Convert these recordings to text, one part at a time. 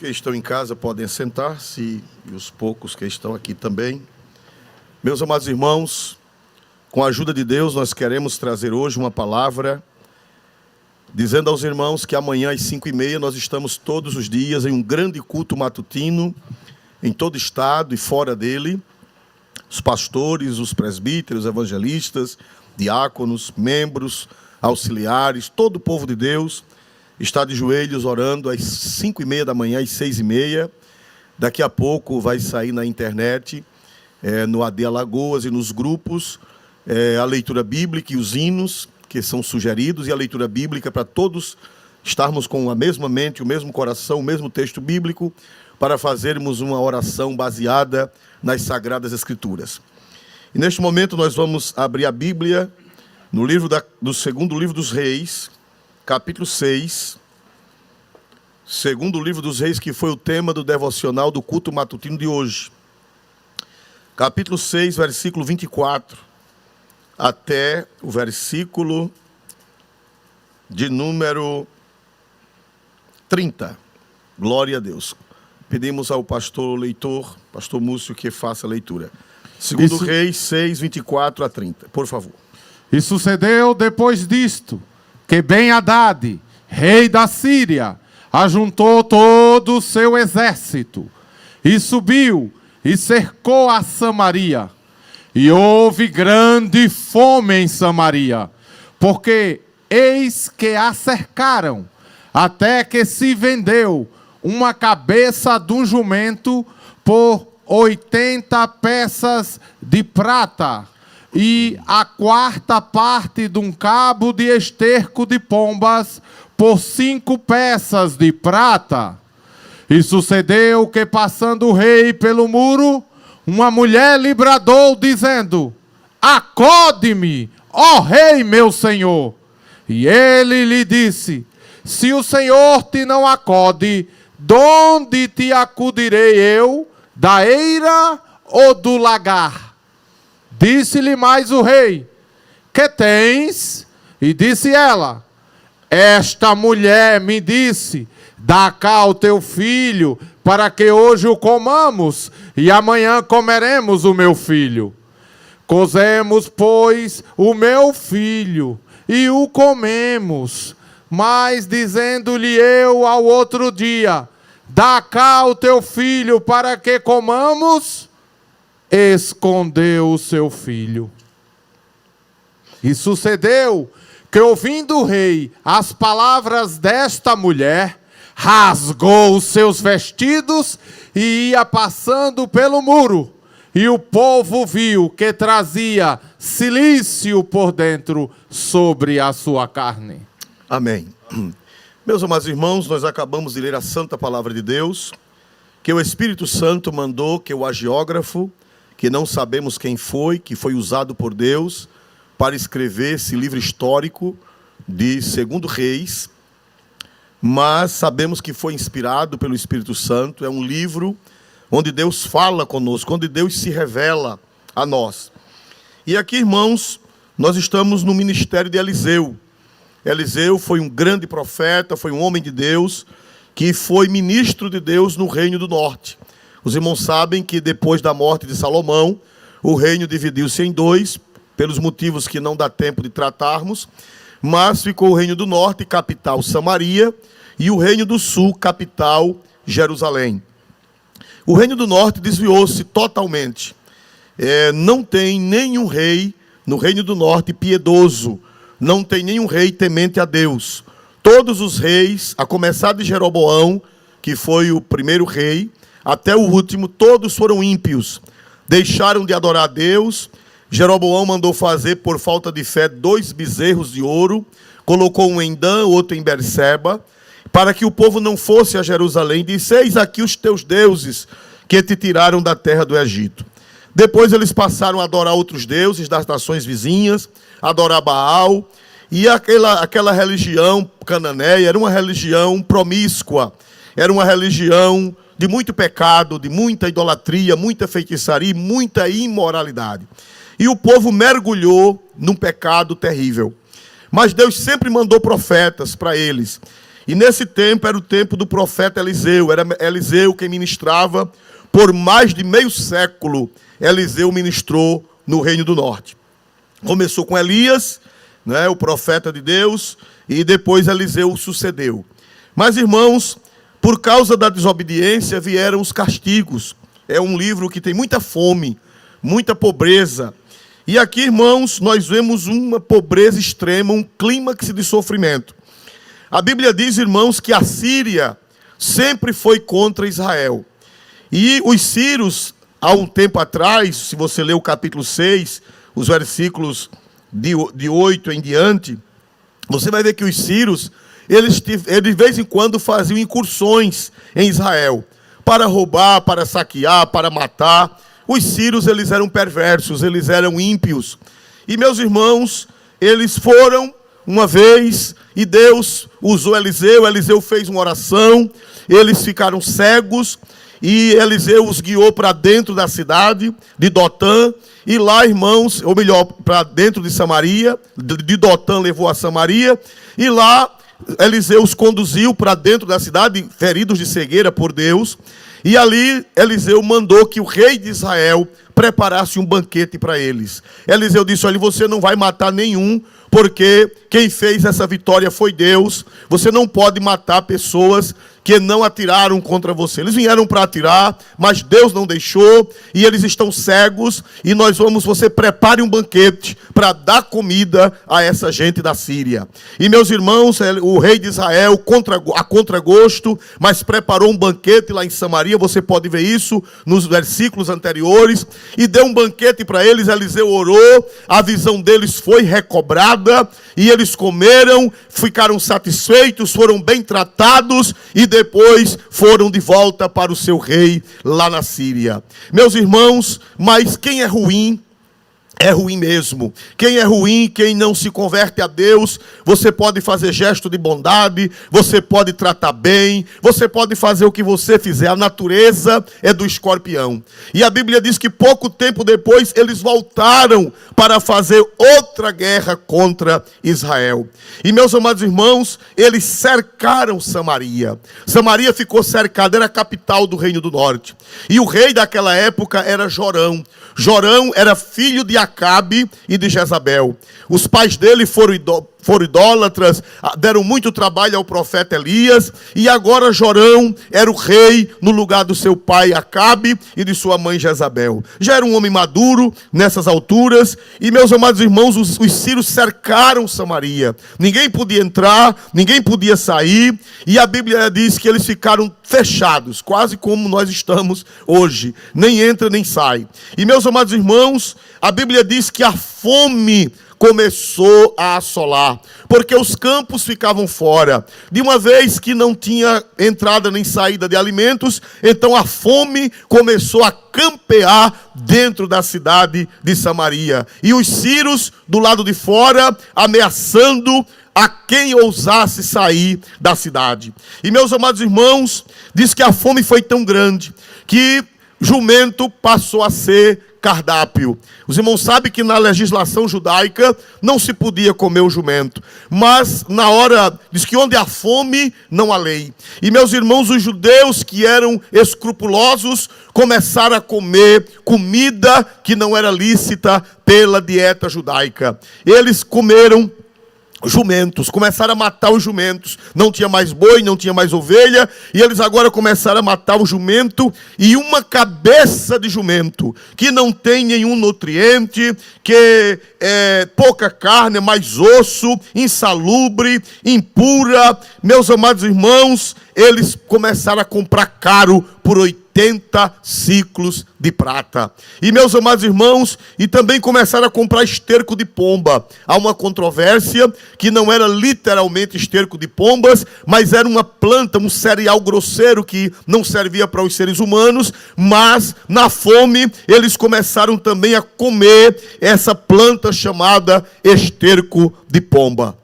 que estão em casa podem sentar-se e os poucos que estão aqui também. Meus amados irmãos, com a ajuda de Deus, nós queremos trazer hoje uma palavra, dizendo aos irmãos que amanhã às 5h30 nós estamos todos os dias em um grande culto matutino, em todo o estado e fora dele. Os pastores, os presbíteros, evangelistas, diáconos, membros, auxiliares, todo o povo de Deus está de joelhos orando às 5h30 da manhã, às 6h30. Daqui a pouco vai sair na internet, no AD Alagoas e nos grupos, a leitura bíblica e os hinos que são sugeridos, e a leitura bíblica para todos estarmos com a mesma mente, o mesmo coração, o mesmo texto bíblico, para fazermos uma oração baseada nas Sagradas Escrituras. E neste momento nós vamos abrir a Bíblia no livro do segundo livro dos Reis, capítulo 6, segundo livro dos Reis, que foi o tema do devocional do culto matutino de hoje. Capítulo 6, versículo 24, até o versículo de número 30. Glória a Deus. Pedimos ao pastor leitor, pastor Múcio, que faça a leitura. Segundo Reis 6, 24 a 30, por favor. E sucedeu depois disto, que Ben-Hadad, rei da Síria, ajuntou todo o seu exército, e subiu, e cercou a Samaria. E houve grande fome em Samaria, porque eis que a cercaram, até que se vendeu uma cabeça de um jumento por 80 peças de prata, e a quarta parte de um cabo de esterco de pombas por 5 peças de prata. E sucedeu que, passando o rei pelo muro, uma mulher lhe bradou, dizendo: acode-me, ó rei meu senhor. E ele lhe disse: se o Senhor te não acode, donde te acudirei eu, da eira ou do lagar? Disse-lhe mais o rei: que tens? E disse ela: esta mulher me disse: dá cá o teu filho, para que hoje o comamos, e amanhã comeremos o meu filho. Cozemos, pois, o meu filho, e o comemos. Mas dizendo-lhe eu ao outro dia: dá cá o teu filho, para que comamos, escondeu o seu filho. E sucedeu que, ouvindo o rei as palavras desta mulher, rasgou os seus vestidos e ia passando pelo muro. E o povo viu que trazia cilício por dentro sobre a sua carne. Amém. Meus amados irmãos, nós acabamos de ler a santa palavra de Deus, que o Espírito Santo mandou que o agiógrafo, que não sabemos quem foi, que foi usado por Deus para escrever esse livro histórico de 2 Reis, mas sabemos que foi inspirado pelo Espírito Santo. É um livro onde Deus fala conosco, onde Deus se revela a nós. E aqui, irmãos, nós estamos no ministério de Eliseu. Eliseu foi um grande profeta, foi um homem de Deus, que foi ministro de Deus no Reino do Norte. Os irmãos sabem que depois da morte de Salomão, o reino dividiu-se em dois, pelos motivos que não dá tempo de tratarmos, mas ficou o Reino do Norte, capital Samaria, e o Reino do Sul, capital Jerusalém. O Reino do Norte desviou-se totalmente. Não tem nenhum rei no Reino do Norte piedoso, não tem nenhum rei temente a Deus. Todos os reis, a começar de Jeroboão, que foi o primeiro rei, até o último, todos foram ímpios. Deixaram de adorar a Deus. Jeroboão mandou fazer, por falta de fé, 2 bezerros de ouro. Colocou um em Dan, outro em Berseba, para que o povo não fosse a Jerusalém. Disse: eis aqui os teus deuses, que te tiraram da terra do Egito. Depois eles passaram a adorar outros deuses das nações vizinhas, adorar Baal. E aquela religião cananeia era uma religião promíscua, era uma religião de muito pecado, de muita idolatria, muita feitiçaria e muita imoralidade. E o povo mergulhou num pecado terrível. Mas Deus sempre mandou profetas para eles. E nesse tempo era o tempo do profeta Eliseu. Era Eliseu quem ministrava. Por mais de meio século, Eliseu ministrou no Reino do Norte. Começou com Elias, né, o profeta de Deus, e depois Eliseu sucedeu. Mas, irmãos, por causa da desobediência vieram os castigos. É um livro que tem muita fome, muita pobreza. E aqui, irmãos, nós vemos uma pobreza extrema, um clímax de sofrimento. A Bíblia diz, irmãos, que a Síria sempre foi contra Israel. E os sírios, há um tempo atrás, se você ler o capítulo 6, os versículos de 8 em diante, você vai ver que os sírios, eles de vez em quando faziam incursões em Israel, para roubar, para saquear, para matar. Os sírios, eles eram perversos, eles eram ímpios. E, meus irmãos, eles foram uma vez, e Deus usou Eliseu. Eliseu fez uma oração, eles ficaram cegos, e Eliseu os guiou para dentro da cidade de Dotã, e lá, irmãos, ou melhor, para dentro de Samaria, de Dotã levou a Samaria, e lá Eliseu os conduziu para dentro da cidade, feridos de cegueira por Deus, e ali Eliseu mandou que o rei de Israel preparasse um banquete para eles. Eliseu disse, olha, você não vai matar nenhum, porque quem fez essa vitória foi Deus. Você não pode matar pessoas que não atiraram contra você. Eles vieram para atirar, mas Deus não deixou, e eles estão cegos, e você prepare um banquete para dar comida a essa gente da Síria. E, meus irmãos, o rei de Israel, a contragosto, mas preparou um banquete lá em Samaria. Você pode ver isso nos versículos anteriores, e deu um banquete para eles. Eliseu orou, a visão deles foi recobrada, e eles comeram, ficaram satisfeitos, foram bem tratados, e depois foram de volta para o seu rei lá na Síria. Meus irmãos, mas quem é ruim mesmo. Quem é ruim, quem não se converte a Deus, você pode fazer gesto de bondade, você pode tratar bem, você pode fazer o que você fizer. A natureza é do escorpião. E a Bíblia diz que pouco tempo depois eles voltaram para fazer outra guerra contra Israel. E, meus amados irmãos, eles cercaram Samaria. Samaria ficou cercada, era a capital do Reino do Norte. E o rei daquela época era Jorão. Jorão era filho de Acabe e de Jezabel. Os pais dele foram idólatras, deram muito trabalho ao profeta Elias, e agora Jorão era o rei no lugar do seu pai Acabe e de sua mãe Jezabel. Já era um homem maduro nessas alturas, e, meus amados irmãos, os sírios cercaram Samaria. Ninguém podia entrar, ninguém podia sair, e a Bíblia diz que eles ficaram fechados, quase como nós estamos hoje. Nem entra, nem sai. E, meus amados irmãos, a Bíblia diz que a fome começou a assolar, porque os campos ficavam fora. De uma vez que não tinha entrada nem saída de alimentos, então a fome começou a campear dentro da cidade de Samaria. E os sírios do lado de fora ameaçando a quem ousasse sair da cidade. E, meus amados irmãos, diz que a fome foi tão grande que jumento passou a ser cardápio. Os irmãos sabem que na legislação judaica não se podia comer o jumento, mas na hora, diz que onde há fome, não há lei. E, meus irmãos, os judeus que eram escrupulosos começaram a comer comida que não era lícita pela dieta judaica. Eles comeram jumentos, começaram a matar os jumentos. Não tinha mais boi, não tinha mais ovelha, e eles agora começaram a matar o jumento, e uma cabeça de jumento, que não tem nenhum nutriente, que é pouca carne, é mais osso, insalubre, impura. Meus amados irmãos, eles começaram a comprar caro por 80 ciclos de prata. E, meus amados irmãos, e também começaram a comprar esterco de pomba. Há uma controvérsia que não era literalmente esterco de pombas, mas era uma planta, um cereal grosseiro que não servia para os seres humanos, mas na fome eles começaram também a comer essa planta chamada esterco de pomba.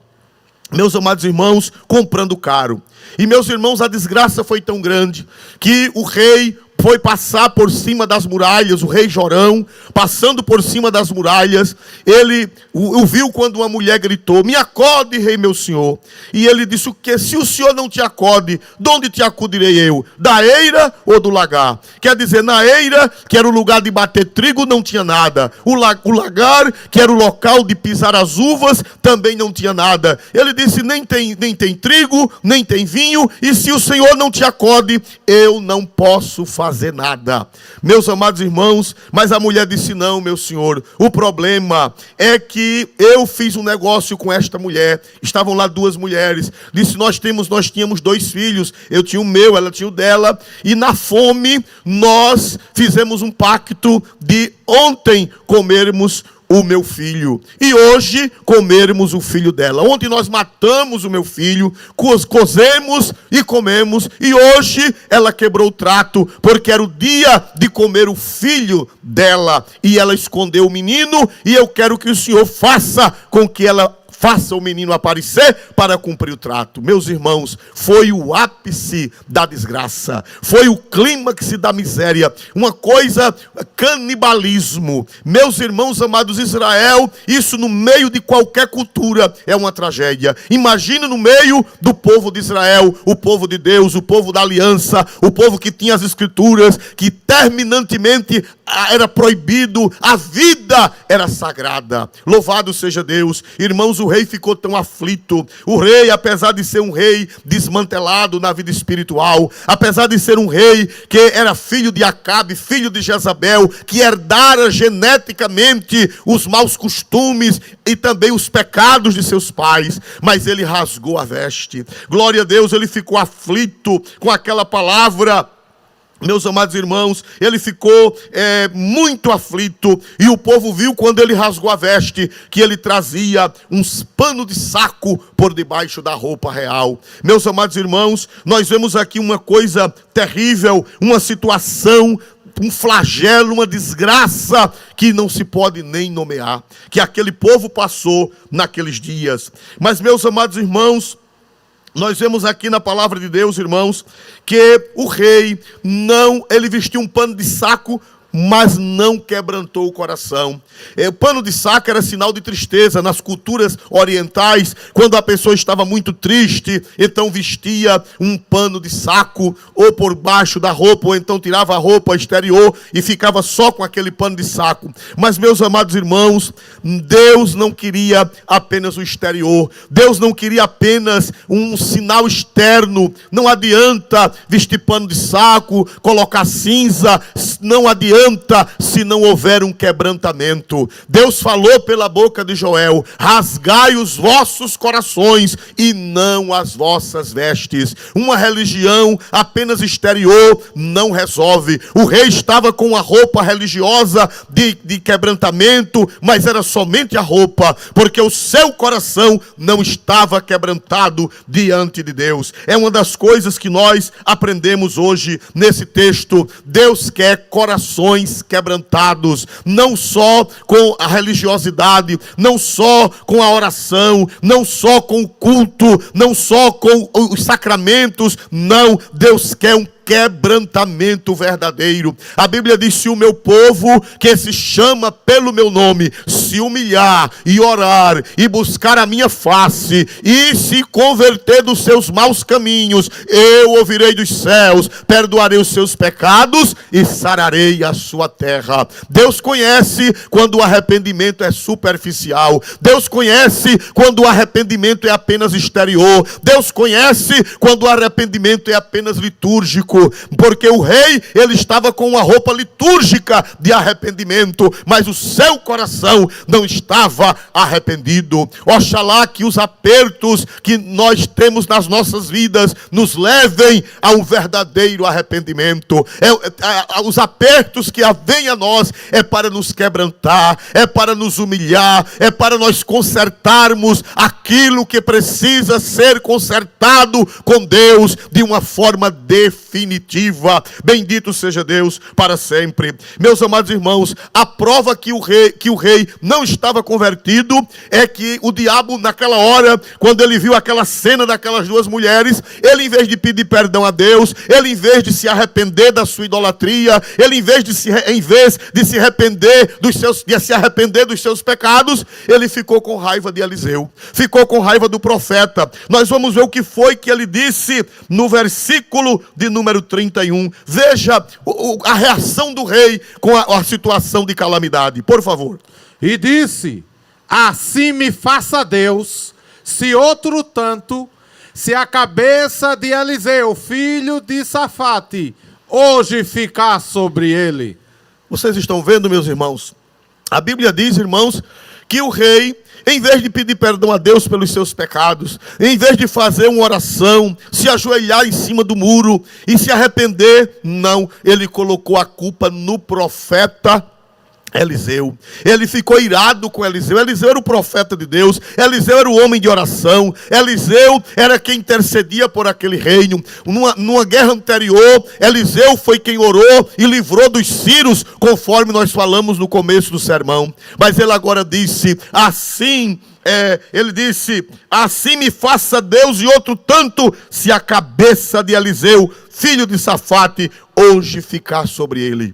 Meus amados irmãos, comprando caro. E, meus irmãos, a desgraça foi tão grande que o rei foi passar por cima das muralhas, o rei Jorão, passando por cima das muralhas, ele o viu quando uma mulher gritou: me acode, rei meu senhor. E ele disse: o que? Se o senhor não te acode, de onde te acudirei eu? Da eira ou do lagar? Quer dizer, na eira, que era o lugar de bater trigo, não tinha nada. O lagar, que era o local de pisar as uvas, também não tinha nada. Ele disse: nem tem trigo, nem tem vinho, e se o senhor não te acode, eu não posso fazer nada. Meus amados irmãos, mas a mulher disse: não, meu senhor, o problema é que eu fiz um negócio com esta mulher. Estavam lá duas mulheres. Disse: nós tínhamos 2 filhos, eu tinha o meu, ela tinha o dela, e na fome nós fizemos um pacto de ontem comermos o meu filho e hoje comermos o filho dela. Ontem nós matamos o meu filho, cozemos e comemos, e hoje ela quebrou o trato, porque era o dia de comer o filho dela, e ela escondeu o menino, e eu quero que o senhor faça com que ela faça o menino aparecer para cumprir o trato. Meus irmãos, foi o ápice da desgraça, foi o clímax da miséria, uma coisa, canibalismo. Meus irmãos amados, Israel, isso no meio de qualquer cultura é uma tragédia. Imagina no meio do povo de Israel, o povo de Deus, o povo da aliança, o povo que tinha as escrituras, que terminantemente era proibido, a vida era sagrada. Louvado seja Deus. Irmãos, o rei ficou tão aflito. O rei, apesar de ser um rei desmantelado na vida espiritual, apesar de ser um rei que era filho de Acabe, filho de Jezabel, que herdara geneticamente os maus costumes e também os pecados de seus pais, mas ele rasgou a veste. Glória a Deus, ele ficou aflito com aquela palavra. Meus amados irmãos, ele ficou muito aflito, e o povo viu quando ele rasgou a veste, que ele trazia uns panos de saco por debaixo da roupa real. Meus amados irmãos, nós vemos aqui uma coisa terrível, uma situação, um flagelo, uma desgraça que não se pode nem nomear, que aquele povo passou naqueles dias. Mas, meus amados irmãos, nós vemos aqui na palavra de Deus, irmãos, que o rei ele vestiu um pano de saco, mas não quebrantou o coração. O pano de saco era sinal de tristeza. Nas culturas orientais, quando a pessoa estava muito triste, então vestia um pano de saco, ou por baixo da roupa, ou então tirava a roupa exterior e ficava só com aquele pano de saco. Mas, meus amados irmãos, Deus não queria apenas o exterior. Deus não queria apenas um sinal externo. Não adianta vestir pano de saco, colocar cinza, não adianta se não houver um quebrantamento. Deus falou pela boca de Joel: rasgai os vossos corações e não as vossas vestes. Uma religião apenas exterior não resolve. O rei estava com a roupa religiosa de quebrantamento, mas era somente a roupa, porque o seu coração não estava quebrantado diante de Deus. É uma das coisas que nós aprendemos hoje nesse texto. Deus quer corações quebrantados, não só com a religiosidade, não só com a oração, não só com o culto, não só com os sacramentos. Não, Deus quer um quebrantamento verdadeiro. A Bíblia diz: se o meu povo, que se chama pelo meu nome, se humilhar e orar e buscar a minha face e se converter dos seus maus caminhos, eu ouvirei dos céus, perdoarei os seus pecados e sararei a sua terra. Deus conhece quando o arrependimento é superficial. Deus conhece quando o arrependimento é apenas exterior. Deus conhece quando o arrependimento é apenas litúrgico. Porque o rei, ele estava com uma roupa litúrgica de arrependimento, mas o seu coração não estava arrependido. Oxalá que os apertos que nós temos nas nossas vidas nos levem a um verdadeiro arrependimento. Os apertos que vêm a nós é para nos quebrantar, é para nos humilhar, é para nós consertarmos aquilo que precisa ser consertado com Deus de uma forma definitiva. definitiva. Bendito seja Deus para sempre. Meus amados irmãos, a prova que o rei não estava convertido é que o diabo, naquela hora, quando ele viu aquela cena daquelas duas mulheres, ele, em vez de pedir perdão a Deus, ele, em vez de se arrepender da sua idolatria, ele, em vez de se arrepender dos seus pecados, ele ficou com raiva de Eliseu, ficou com raiva do profeta. Nós vamos ver o que foi que ele disse no versículo de número 31. Veja a reação do rei com a situação de calamidade, por favor. E disse: assim me faça Deus, se outro tanto, se a cabeça de Eliseu, filho de Safate, hoje ficar sobre ele. Vocês estão vendo, meus irmãos? A Bíblia diz, irmãos, que o rei, em vez de pedir perdão a Deus pelos seus pecados, em vez de fazer uma oração, se ajoelhar em cima do muro e se arrepender, não, ele colocou a culpa no profeta Eliseu. Ele ficou irado com Eliseu. Eliseu era o profeta de Deus, Eliseu era o homem de oração, Eliseu era quem intercedia por aquele reino. Numa guerra anterior, Eliseu foi quem orou e livrou dos sírios, conforme nós falamos no começo do sermão. Mas ele agora disse, assim me faça Deus e outro tanto, se a cabeça de Eliseu, filho de Safate, hoje ficar sobre ele.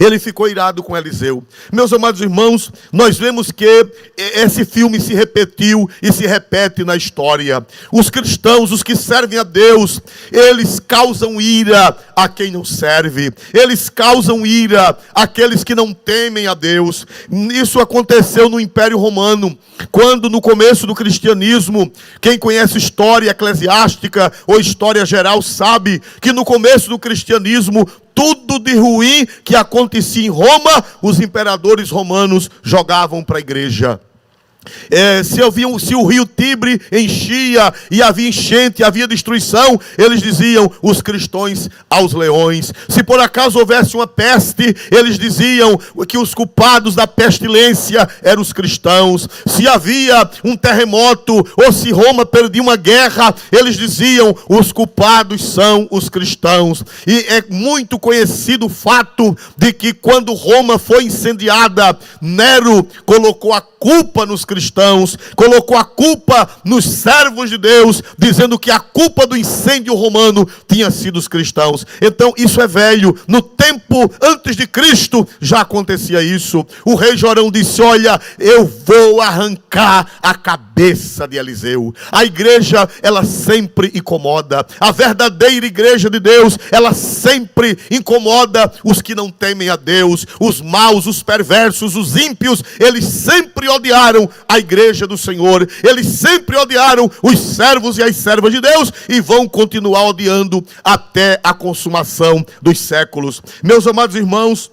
Ele ficou irado com Eliseu. Meus amados irmãos, nós vemos que esse filme se repetiu e se repete na história. Os cristãos, os que servem a Deus, eles causam ira a quem não serve. Eles causam ira àqueles que não temem a Deus. Isso aconteceu no Império Romano, quando no começo do cristianismo, quem conhece história eclesiástica ou história geral sabe que no começo do cristianismo, tudo de ruim que acontecia em Roma, os imperadores romanos jogavam para a igreja. Se o rio Tibre enchia e havia enchente, havia destruição, eles diziam, os cristãos aos leões. Se por acaso houvesse uma peste, eles diziam que os culpados da pestilência eram os cristãos. Se havia um terremoto ou se Roma perdia uma guerra, eles diziam, os culpados são os cristãos. E é muito conhecido o fato de que quando Roma foi incendiada, Nero colocou a culpa nos cristãos, colocou a culpa nos servos de Deus, dizendo que a culpa do incêndio romano tinha sido os cristãos. Então isso é velho. No tempo antes de Cristo já acontecia isso. O rei Jorão disse, olha, eu vou arrancar a cabeça de Eliseu. A igreja, ela sempre incomoda. A verdadeira igreja de Deus, ela sempre incomoda os que não temem a Deus, os maus, os perversos, os ímpios. Eles sempre odiaram a igreja do Senhor, eles sempre odiaram os servos e as servas de Deus e vão continuar odiando até a consumação dos séculos. Meus amados irmãos,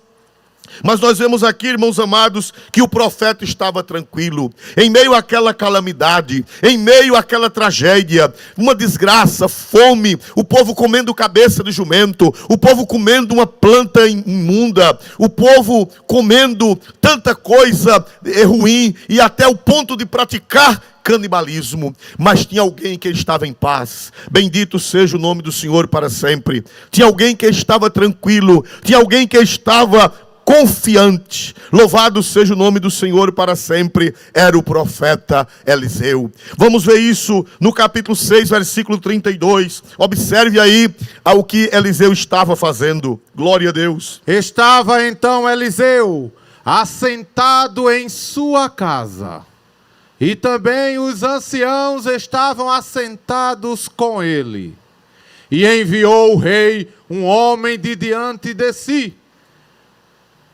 mas nós vemos aqui, irmãos amados, que o profeta estava tranquilo, em meio àquela calamidade, em meio àquela tragédia, uma desgraça, fome, o povo comendo cabeça de jumento, o povo comendo uma planta imunda, o povo comendo tanta coisa ruim e até o ponto de praticar canibalismo. Mas tinha alguém que estava em paz. Bendito seja o nome do Senhor para sempre. Tinha alguém que estava tranquilo, tinha alguém que estava confiante. Louvado seja o nome do Senhor para sempre. Era o profeta Eliseu. Vamos ver isso no capítulo 6, versículo 32. Observe aí ao que Eliseu estava fazendo. Glória a Deus. Estava então Eliseu assentado em sua casa, e também os anciãos estavam assentados com ele. E enviou o rei um homem de diante de si.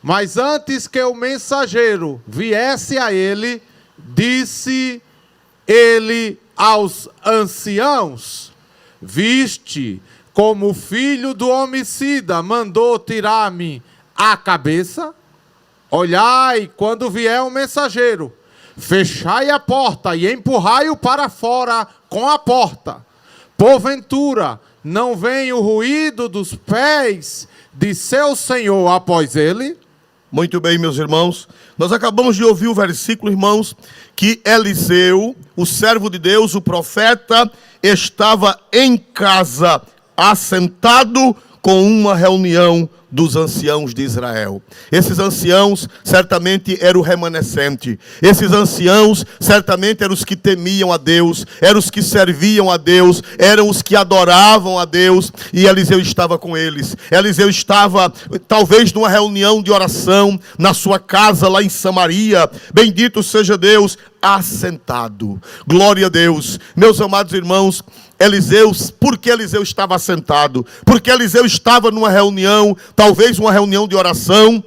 Mas antes que o mensageiro viesse a ele, disse ele aos anciãos, viste como o filho do homicida mandou tirar-me a cabeça? Olhai, quando vier o mensageiro, fechai a porta e empurrai-o para fora com a porta. Porventura, não vem o ruído dos pés de seu senhor após ele? Muito bem, meus irmãos. Nós acabamos de ouvir o versículo, irmãos, que Eliseu, o servo de Deus, o profeta, estava em casa, assentado com uma reunião dos anciãos de Israel. Esses anciãos certamente eram o remanescente. Esses anciãos certamente eram os que temiam a Deus, eram os que serviam a Deus, eram os que adoravam a Deus, e Eliseu estava com eles. Eliseu estava talvez numa reunião de oração na sua casa lá em Samaria. Bendito seja Deus, assentado. Glória a Deus. Meus amados irmãos, por que Eliseu estava assentado? Porque Eliseu estava numa reunião, talvez uma reunião de oração.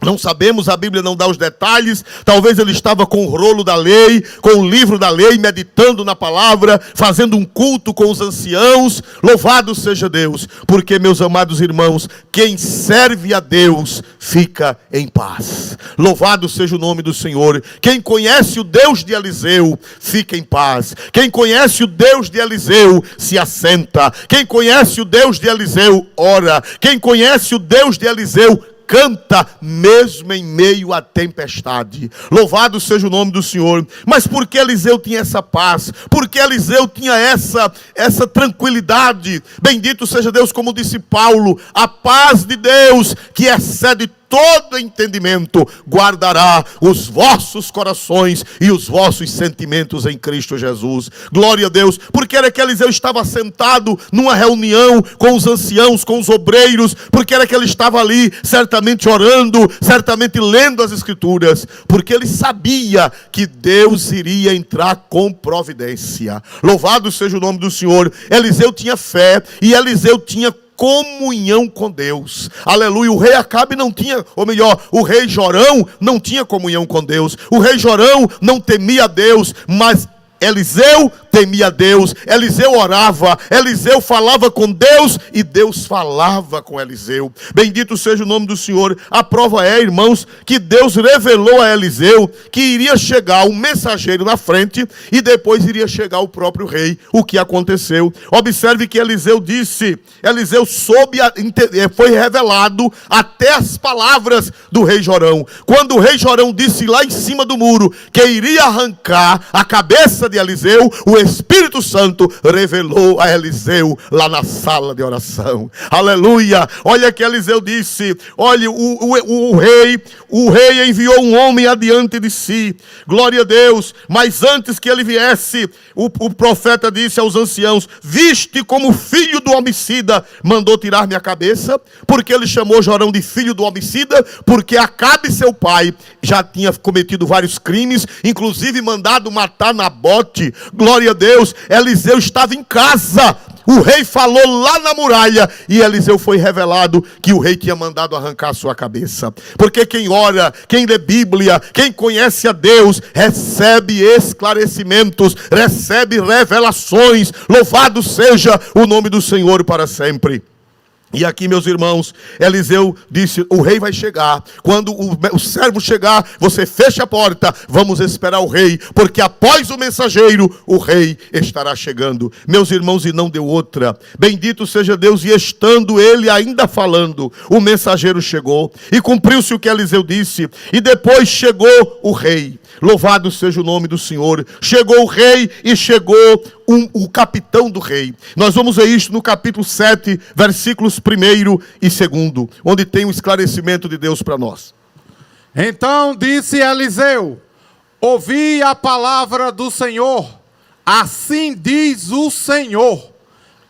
Não sabemos, a Bíblia não dá os detalhes. Talvez ele estava com o rolo da lei, com o livro da lei, meditando na palavra, fazendo um culto com os anciãos. Louvado seja Deus, porque, meus amados irmãos, quem serve a Deus fica em paz. Louvado seja o nome do Senhor. Quem conhece o Deus de Eliseu fica em paz. Quem conhece o Deus de Eliseu se assenta. Quem conhece o Deus de Eliseu ora. Quem conhece o Deus de Eliseu canta mesmo em meio à tempestade. Louvado seja o nome do Senhor. Mas por que Eliseu tinha essa paz? Por que Eliseu tinha essa tranquilidade? Bendito seja Deus, como disse Paulo, a paz de Deus, que excede todo entendimento, guardará os vossos corações e os vossos sentimentos em Cristo Jesus. Glória a Deus. Porque era que Eliseu estava sentado numa reunião com os anciãos, com os obreiros, porque era que ele estava ali, certamente orando, certamente lendo as Escrituras, porque ele sabia que Deus iria entrar com providência. Louvado seja o nome do Senhor. Eliseu tinha fé e Eliseu tinha comunhão com Deus. Aleluia. O rei Acabe não tinha, ou melhor, o rei Jorão não tinha comunhão com Deus. O rei Jorão não temia a Deus, mas Eliseu temia a Deus, Eliseu orava, Eliseu falava com Deus e Deus falava com Eliseu. Bendito seja o nome do Senhor. A prova é, irmãos, que Deus revelou a Eliseu que iria chegar um mensageiro na frente e depois iria chegar o próprio rei. O que aconteceu? Observe que Eliseu disse, Eliseu foi revelado até as palavras do rei Jorão. Quando o rei Jorão disse lá em cima do muro que iria arrancar a cabeça de Eliseu, o Espírito Santo revelou a Eliseu lá na sala de oração. Aleluia. Olha que Eliseu disse, olha, o rei enviou um homem adiante de si. Glória a Deus. Mas antes que ele viesse, o profeta disse aos anciãos, viste como filho do homicida mandou tirar minha cabeça? Porque ele chamou Jorão de filho do homicida, porque Acabe, seu pai, já tinha cometido vários crimes, inclusive mandado matar Nabote. Glória a Deus. Eliseu estava em casa. O rei falou lá na muralha e Eliseu foi revelado que o rei tinha mandado arrancar a sua cabeça. Porque quem ora, quem lê Bíblia, quem conhece a Deus, recebe esclarecimentos, recebe revelações. Louvado seja o nome do Senhor para sempre. E aqui, meus irmãos, Eliseu disse, o rei vai chegar. Quando o servo chegar, você fecha a porta, vamos esperar o rei, porque após o mensageiro, o rei estará chegando. Meus irmãos, e não deu outra. Bendito seja Deus, e estando ele ainda falando, o mensageiro chegou, e cumpriu-se o que Eliseu disse, e depois chegou o rei. Louvado seja o nome do Senhor. Chegou o rei e chegou o capitão do rei. Nós vamos ver isso no capítulo 7, versículos 1 e 2, onde tem um esclarecimento de Deus para nós. Então disse Eliseu, ouvi a palavra do Senhor, assim diz o Senhor,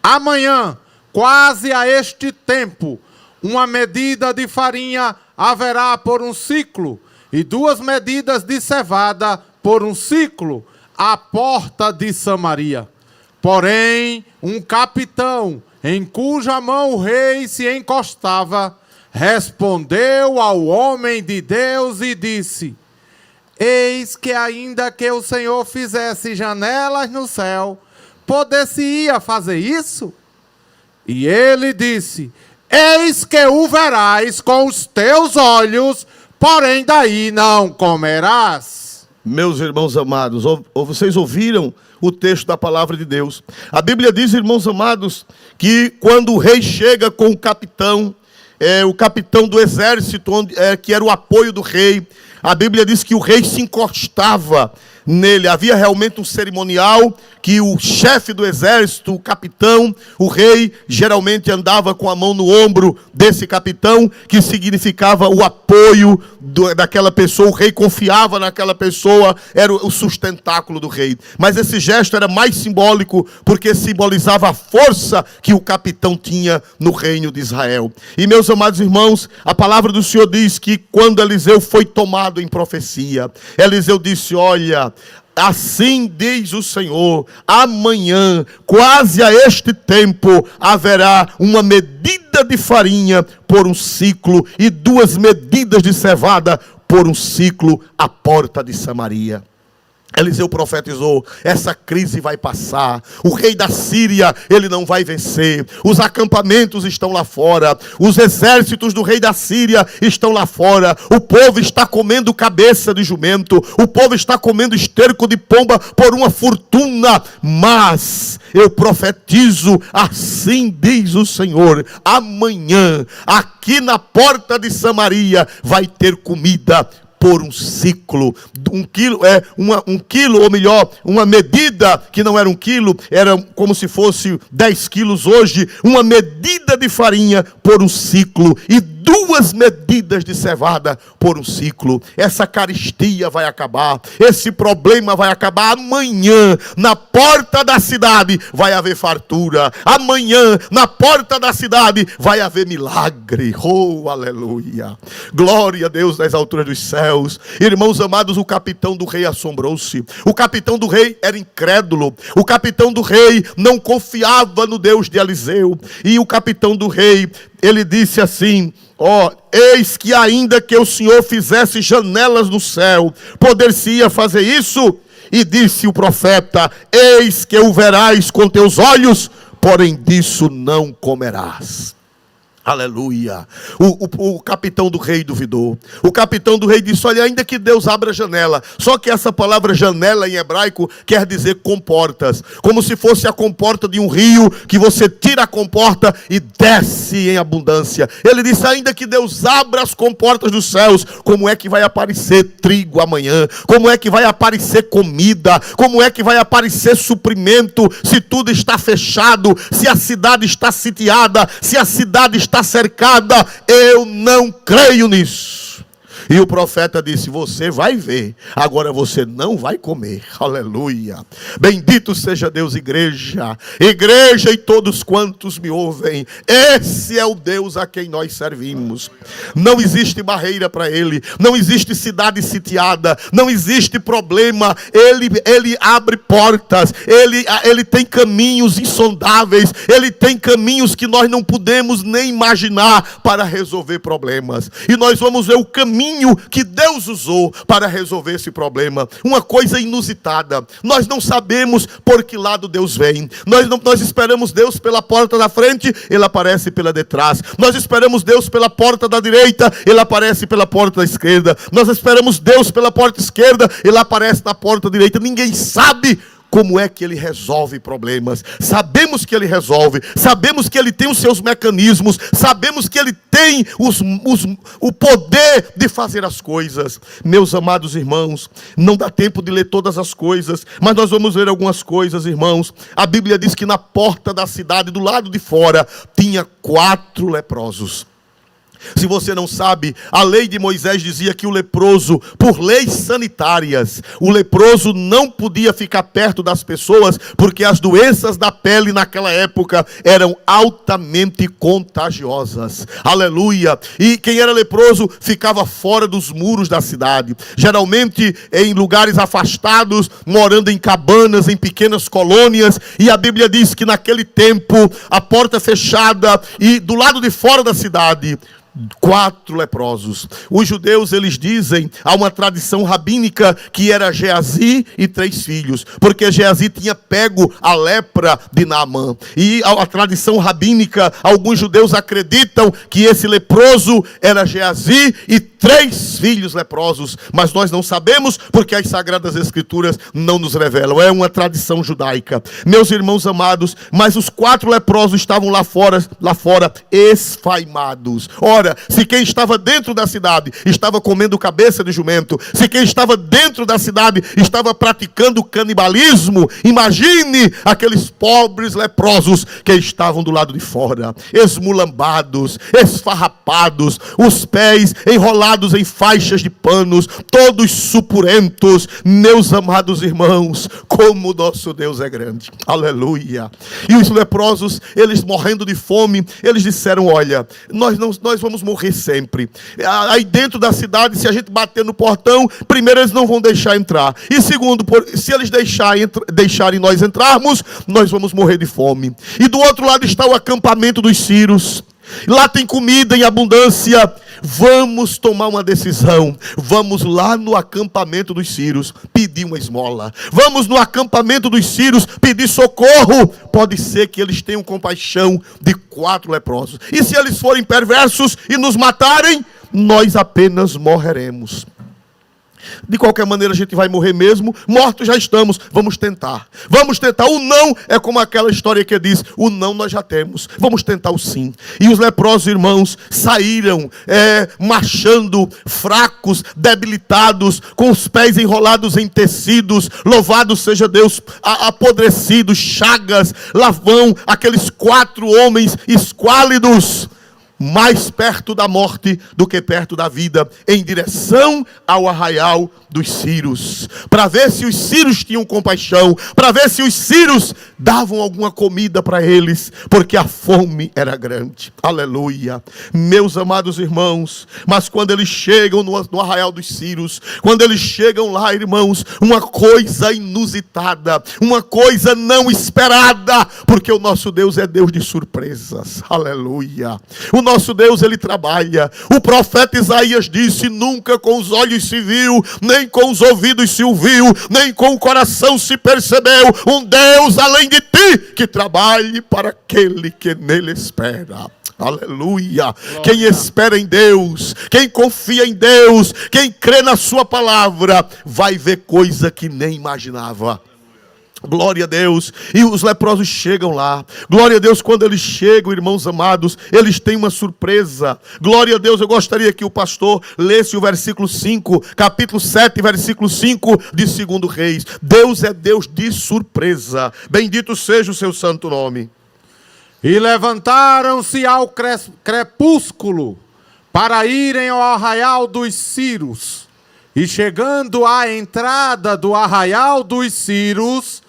amanhã, quase a este tempo, uma medida de farinha haverá por um ciclo, e 2 medidas de cevada por um ciclo, à porta de Samaria. Porém, um capitão, em cuja mão o rei se encostava, respondeu ao homem de Deus e disse, eis que ainda que o Senhor fizesse janelas no céu, poder-se-ia fazer isso? E ele disse, eis que o verás com os teus olhos, porém daí não comerás. Meus irmãos amados, vocês ouviram o texto da palavra de Deus. A Bíblia diz, irmãos amados, que quando o rei chega com o capitão do exército, que era o apoio do rei, a Bíblia diz que o rei se encostava nele. Havia realmente um cerimonial que o chefe do exército, o capitão, o rei, geralmente andava com a mão no ombro desse capitão, que significava o apoio daquela pessoa. O rei confiava naquela pessoa, era o sustentáculo do rei. Mas esse gesto era mais simbólico, porque simbolizava a força que o capitão tinha no reino de Israel. E, meus amados irmãos, a palavra do Senhor diz que quando Eliseu foi tomado em profecia, Eliseu disse: olha, assim diz o Senhor, amanhã, quase a este tempo, haverá uma medida de farinha por um ciclo e 2 medidas de cevada por um ciclo à porta de Samaria. Eliseu profetizou: essa crise vai passar, o rei da Síria, ele não vai vencer, os acampamentos estão lá fora, os exércitos do rei da Síria estão lá fora, o povo está comendo cabeça de jumento, o povo está comendo esterco de pomba por uma fortuna, mas eu profetizo, assim diz o Senhor, amanhã, aqui na porta de Samaria, vai ter comida por um ciclo. Um quilo, ou melhor, uma medida que não era 1 quilo, era como se fosse 10 quilos hoje, uma medida de farinha por um ciclo e 2 medidas de cevada por um ciclo. Essa carestia vai acabar, esse problema vai acabar. Amanhã, na porta da cidade, vai haver fartura. Amanhã, na porta da cidade, vai haver milagre. Oh, aleluia! Glória a Deus nas alturas dos céus. Irmãos amados, o capitão do rei assombrou-se. O capitão do rei era incrédulo. O capitão do rei não confiava no Deus de Eliseu. E o capitão do rei, ele disse assim: eis que ainda que o Senhor fizesse janelas no céu, poder-se-ia fazer isso? E disse o profeta: eis que o verás com teus olhos, porém disso não comerás. Aleluia. O capitão do rei duvidou. O capitão do rei disse: olha, ainda que Deus abra a janela. Só que essa palavra janela em hebraico quer dizer comportas, como se fosse a comporta de um rio, que você tira a comporta e desce em abundância. Ele disse: ainda que Deus abra as comportas dos céus, como é que vai aparecer trigo amanhã? Como é que vai aparecer comida? Como é que vai aparecer suprimento, se tudo está fechado, se a cidade está sitiada, se a cidade está cercada? Eu não creio nisso. E o profeta disse: você vai ver, agora você não vai comer. Aleluia. Bendito seja Deus, igreja e todos quantos me ouvem. Esse é o Deus a quem nós servimos. Não existe barreira para Ele, não existe cidade sitiada, não existe problema. Ele abre portas, ele tem caminhos insondáveis, Ele tem caminhos que nós não podemos nem imaginar para resolver problemas. E nós vamos ver o caminho que Deus usou para resolver esse problema. Uma coisa inusitada. Nós não sabemos por que lado Deus vem. Nós esperamos Deus pela porta da frente, Ele aparece pela de trás. Nós esperamos Deus pela porta da direita, Ele aparece pela porta da esquerda. Nós esperamos Deus pela porta esquerda, Ele aparece na porta direita. Ninguém sabe como é que Ele resolve problemas. Sabemos que Ele resolve, sabemos que Ele tem os seus mecanismos, sabemos que Ele tem o poder de fazer as coisas. Meus amados irmãos, não dá tempo de ler todas as coisas, mas nós vamos ver algumas coisas, irmãos. A Bíblia diz que na porta da cidade, do lado de fora, tinha 4 leprosos. Se você não sabe, a lei de Moisés dizia que o leproso, por leis sanitárias, o leproso não podia ficar perto das pessoas, porque as doenças da pele naquela época eram altamente contagiosas. Aleluia! E quem era leproso ficava fora dos muros da cidade, geralmente em lugares afastados, morando em cabanas, em pequenas colônias. E a Bíblia diz que naquele tempo, a porta fechada e do lado de fora da cidade, 4 leprosos. Os judeus, eles dizem, há uma tradição rabínica que era Geazi e 3 filhos, porque Geazi tinha pego a lepra de Naamã. E a tradição rabínica, alguns judeus acreditam que esse leproso era Geazi e 3 filhos leprosos, mas nós não sabemos porque as Sagradas Escrituras não nos revelam. É uma tradição judaica. Meus irmãos amados, mas os 4 leprosos estavam lá fora esfaimados. Ora, se quem estava dentro da cidade estava comendo cabeça de jumento, se quem estava dentro da cidade estava praticando canibalismo, imagine aqueles pobres leprosos que estavam do lado de fora, esmulambados, esfarrapados, os pés enrolados em faixas de panos, todos supurentos. Meus amados irmãos, como o nosso Deus é grande. Aleluia. E os leprosos, eles morrendo de fome, eles disseram: olha, nós vamos morrer sempre. Aí dentro da cidade, se a gente bater no portão, primeiro eles não vão deixar entrar. E segundo, se eles deixarem nós entrarmos, nós vamos morrer de fome. E do outro lado está o acampamento dos sírios. Lá tem comida em abundância. Vamos tomar uma decisão. Vamos lá no acampamento dos sírios pedir uma esmola. Vamos no acampamento dos sírios pedir socorro. Pode ser que eles tenham compaixão de 4 leprosos. E se eles forem perversos e nos matarem, nós apenas morreremos. De qualquer maneira a gente vai morrer mesmo. Mortos já estamos, vamos tentar. Vamos tentar. O não é como aquela história que diz: o não nós já temos, vamos tentar o sim. E os leprosos, irmãos, saíram marchando, fracos, debilitados, com os pés enrolados em tecidos. Louvado seja Deus, apodrecidos, chagas. Lá vão aqueles 4 homens esquálidos, mais perto da morte do que perto da vida, em direção ao arraial dos sírios, para ver se os sírios tinham compaixão, para ver se os sírios davam alguma comida para eles, porque a fome era grande. Aleluia. Meus amados irmãos, mas quando eles chegam no arraial dos sírios, quando eles chegam lá, irmãos, uma coisa inusitada, uma coisa não esperada, porque o nosso Deus é Deus de surpresas. Aleluia. O nosso Deus, ele trabalha. O profeta Isaías disse: nunca com os olhos se viu, nem com os ouvidos se ouviu, nem com o coração se percebeu um Deus além de ti, que trabalhe para aquele que nele espera. Aleluia. Glória. Quem espera em Deus, quem confia em Deus, quem crê na sua palavra, vai ver coisa que nem imaginava. Glória a Deus. E os leprosos chegam lá. Glória a Deus, quando eles chegam, irmãos amados, eles têm uma surpresa. Glória a Deus. Eu gostaria que o pastor lesse o versículo 5, capítulo 7, versículo 5 de 2 Reis. Deus é Deus de surpresa. Bendito seja o seu santo nome. E levantaram-se ao crepúsculo para irem ao arraial dos sírios. E chegando à entrada do arraial dos sírios,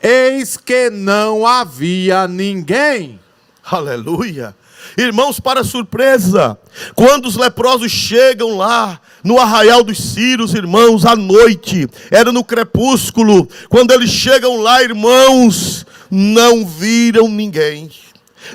eis que não havia ninguém. Aleluia. Irmãos, para surpresa, quando os leprosos chegam lá no arraial dos sírios, irmãos, à noite, era no crepúsculo, quando eles chegam lá, irmãos, não viram ninguém,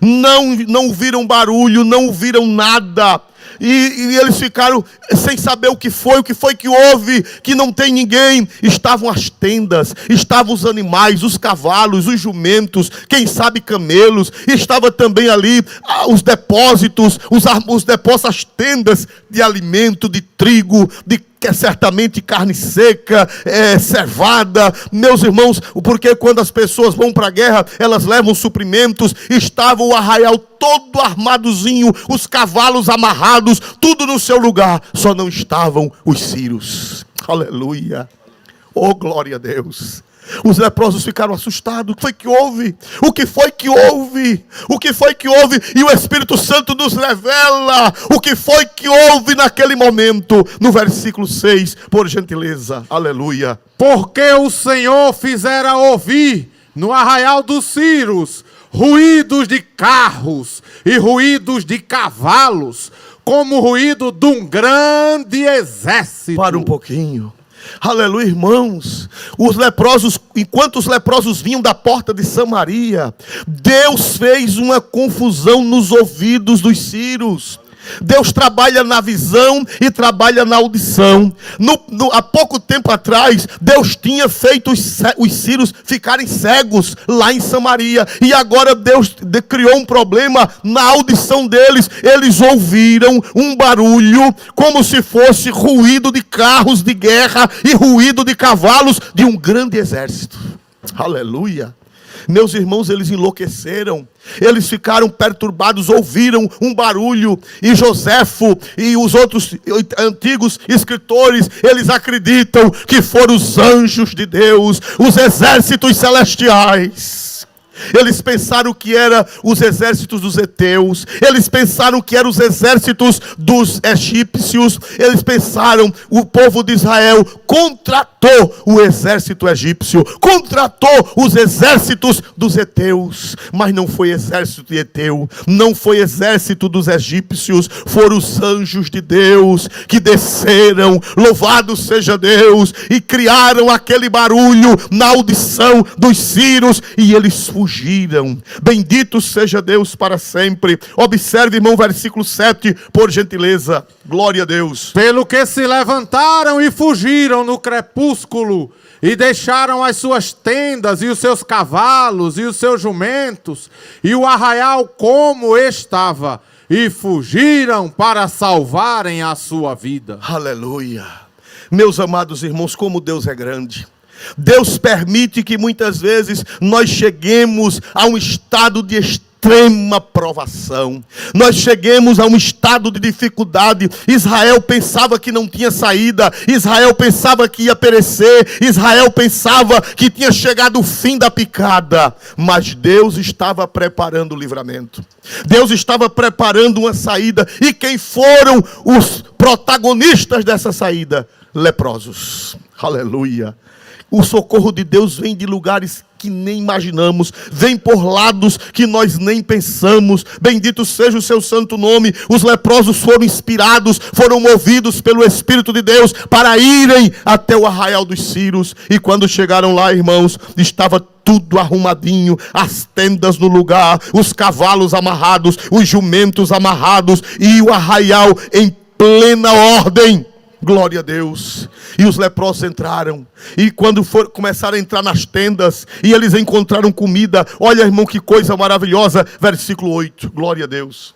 não viram barulho, não viram nada. E eles ficaram sem saber o que foi que houve, que não tem ninguém. Estavam as tendas, estavam os animais, os cavalos, os jumentos, quem sabe camelos. Estava também ali os depósitos, os depósitos, as tendas de alimento, de trigo, que é certamente carne seca, cevada. Meus irmãos, porque quando as pessoas vão para a guerra, elas levam suprimentos. Estava o arraial todo armadozinho, os cavalos amarrados, tudo no seu lugar. Só não estavam os sírios. Aleluia. Oh, glória a Deus. Os leprosos ficaram assustados. O que foi que houve? O que foi que houve? O que foi que houve? E o Espírito Santo nos revela o que foi que houve naquele momento. No versículo 6, por gentileza. Aleluia. Porque o Senhor fizera ouvir no arraial dos sírios ruídos de carros e ruídos de cavalos, como o ruído de um grande exército. Para um pouquinho. Aleluia, irmãos. Os leprosos, enquanto os leprosos vinham da porta de Samaria, Deus fez uma confusão nos ouvidos dos sírios. Deus trabalha na visão e trabalha na audição. Há pouco tempo atrás, Deus tinha feito os sírios ficarem cegos lá em Samaria. E agora Deus criou um problema na audição deles. Eles ouviram um barulho como se fosse ruído de carros de guerra e ruído de cavalos de um grande exército. Aleluia! Meus irmãos, eles enlouqueceram, eles ficaram perturbados, ouviram um barulho, e Joséfo e os outros antigos escritores, eles acreditam que foram os anjos de Deus, os exércitos celestiais. Eles pensaram que eram os exércitos dos heteus, eles pensaram que eram os exércitos dos egípcios, eles pensaram, o povo de Israel contratou o exército egípcio, contratou os exércitos dos heteus, mas não foi exército de heteu, não foi exército dos egípcios, foram os anjos de Deus que desceram, louvado seja Deus, e criaram aquele barulho na audição dos sírios, e eles fugiram. Bendito seja Deus para sempre. Observe, irmão, versículo 7, por gentileza. Glória a Deus. Pelo que se levantaram e fugiram no crepúsculo, e deixaram as suas tendas, e os seus cavalos, e os seus jumentos, e o arraial como estava, e fugiram para salvarem a sua vida. Aleluia. Meus amados irmãos, como Deus é grande. Deus permite que muitas vezes nós cheguemos a um estado de extrema provação. Nós cheguemos a um estado de dificuldade. Israel pensava que não tinha saída. Israel pensava que ia perecer. Israel pensava que tinha chegado o fim da picada. Mas Deus estava preparando o livramento. Deus estava preparando uma saída. E quem foram os protagonistas dessa saída? Leprosos. Aleluia. O socorro de Deus vem de lugares que nem imaginamos, vem por lados que nós nem pensamos. Bendito seja o seu santo nome. Os leprosos foram inspirados, foram movidos pelo Espírito de Deus para irem até o arraial dos sírios. E quando chegaram lá, irmãos, estava tudo arrumadinho, as tendas no lugar, os cavalos amarrados, os jumentos amarrados e o arraial em plena ordem. Glória a Deus. E os leprosos entraram. E quando começaram a entrar nas tendas, e eles encontraram comida. Olha, irmão, que coisa maravilhosa. Versículo 8. Glória a Deus.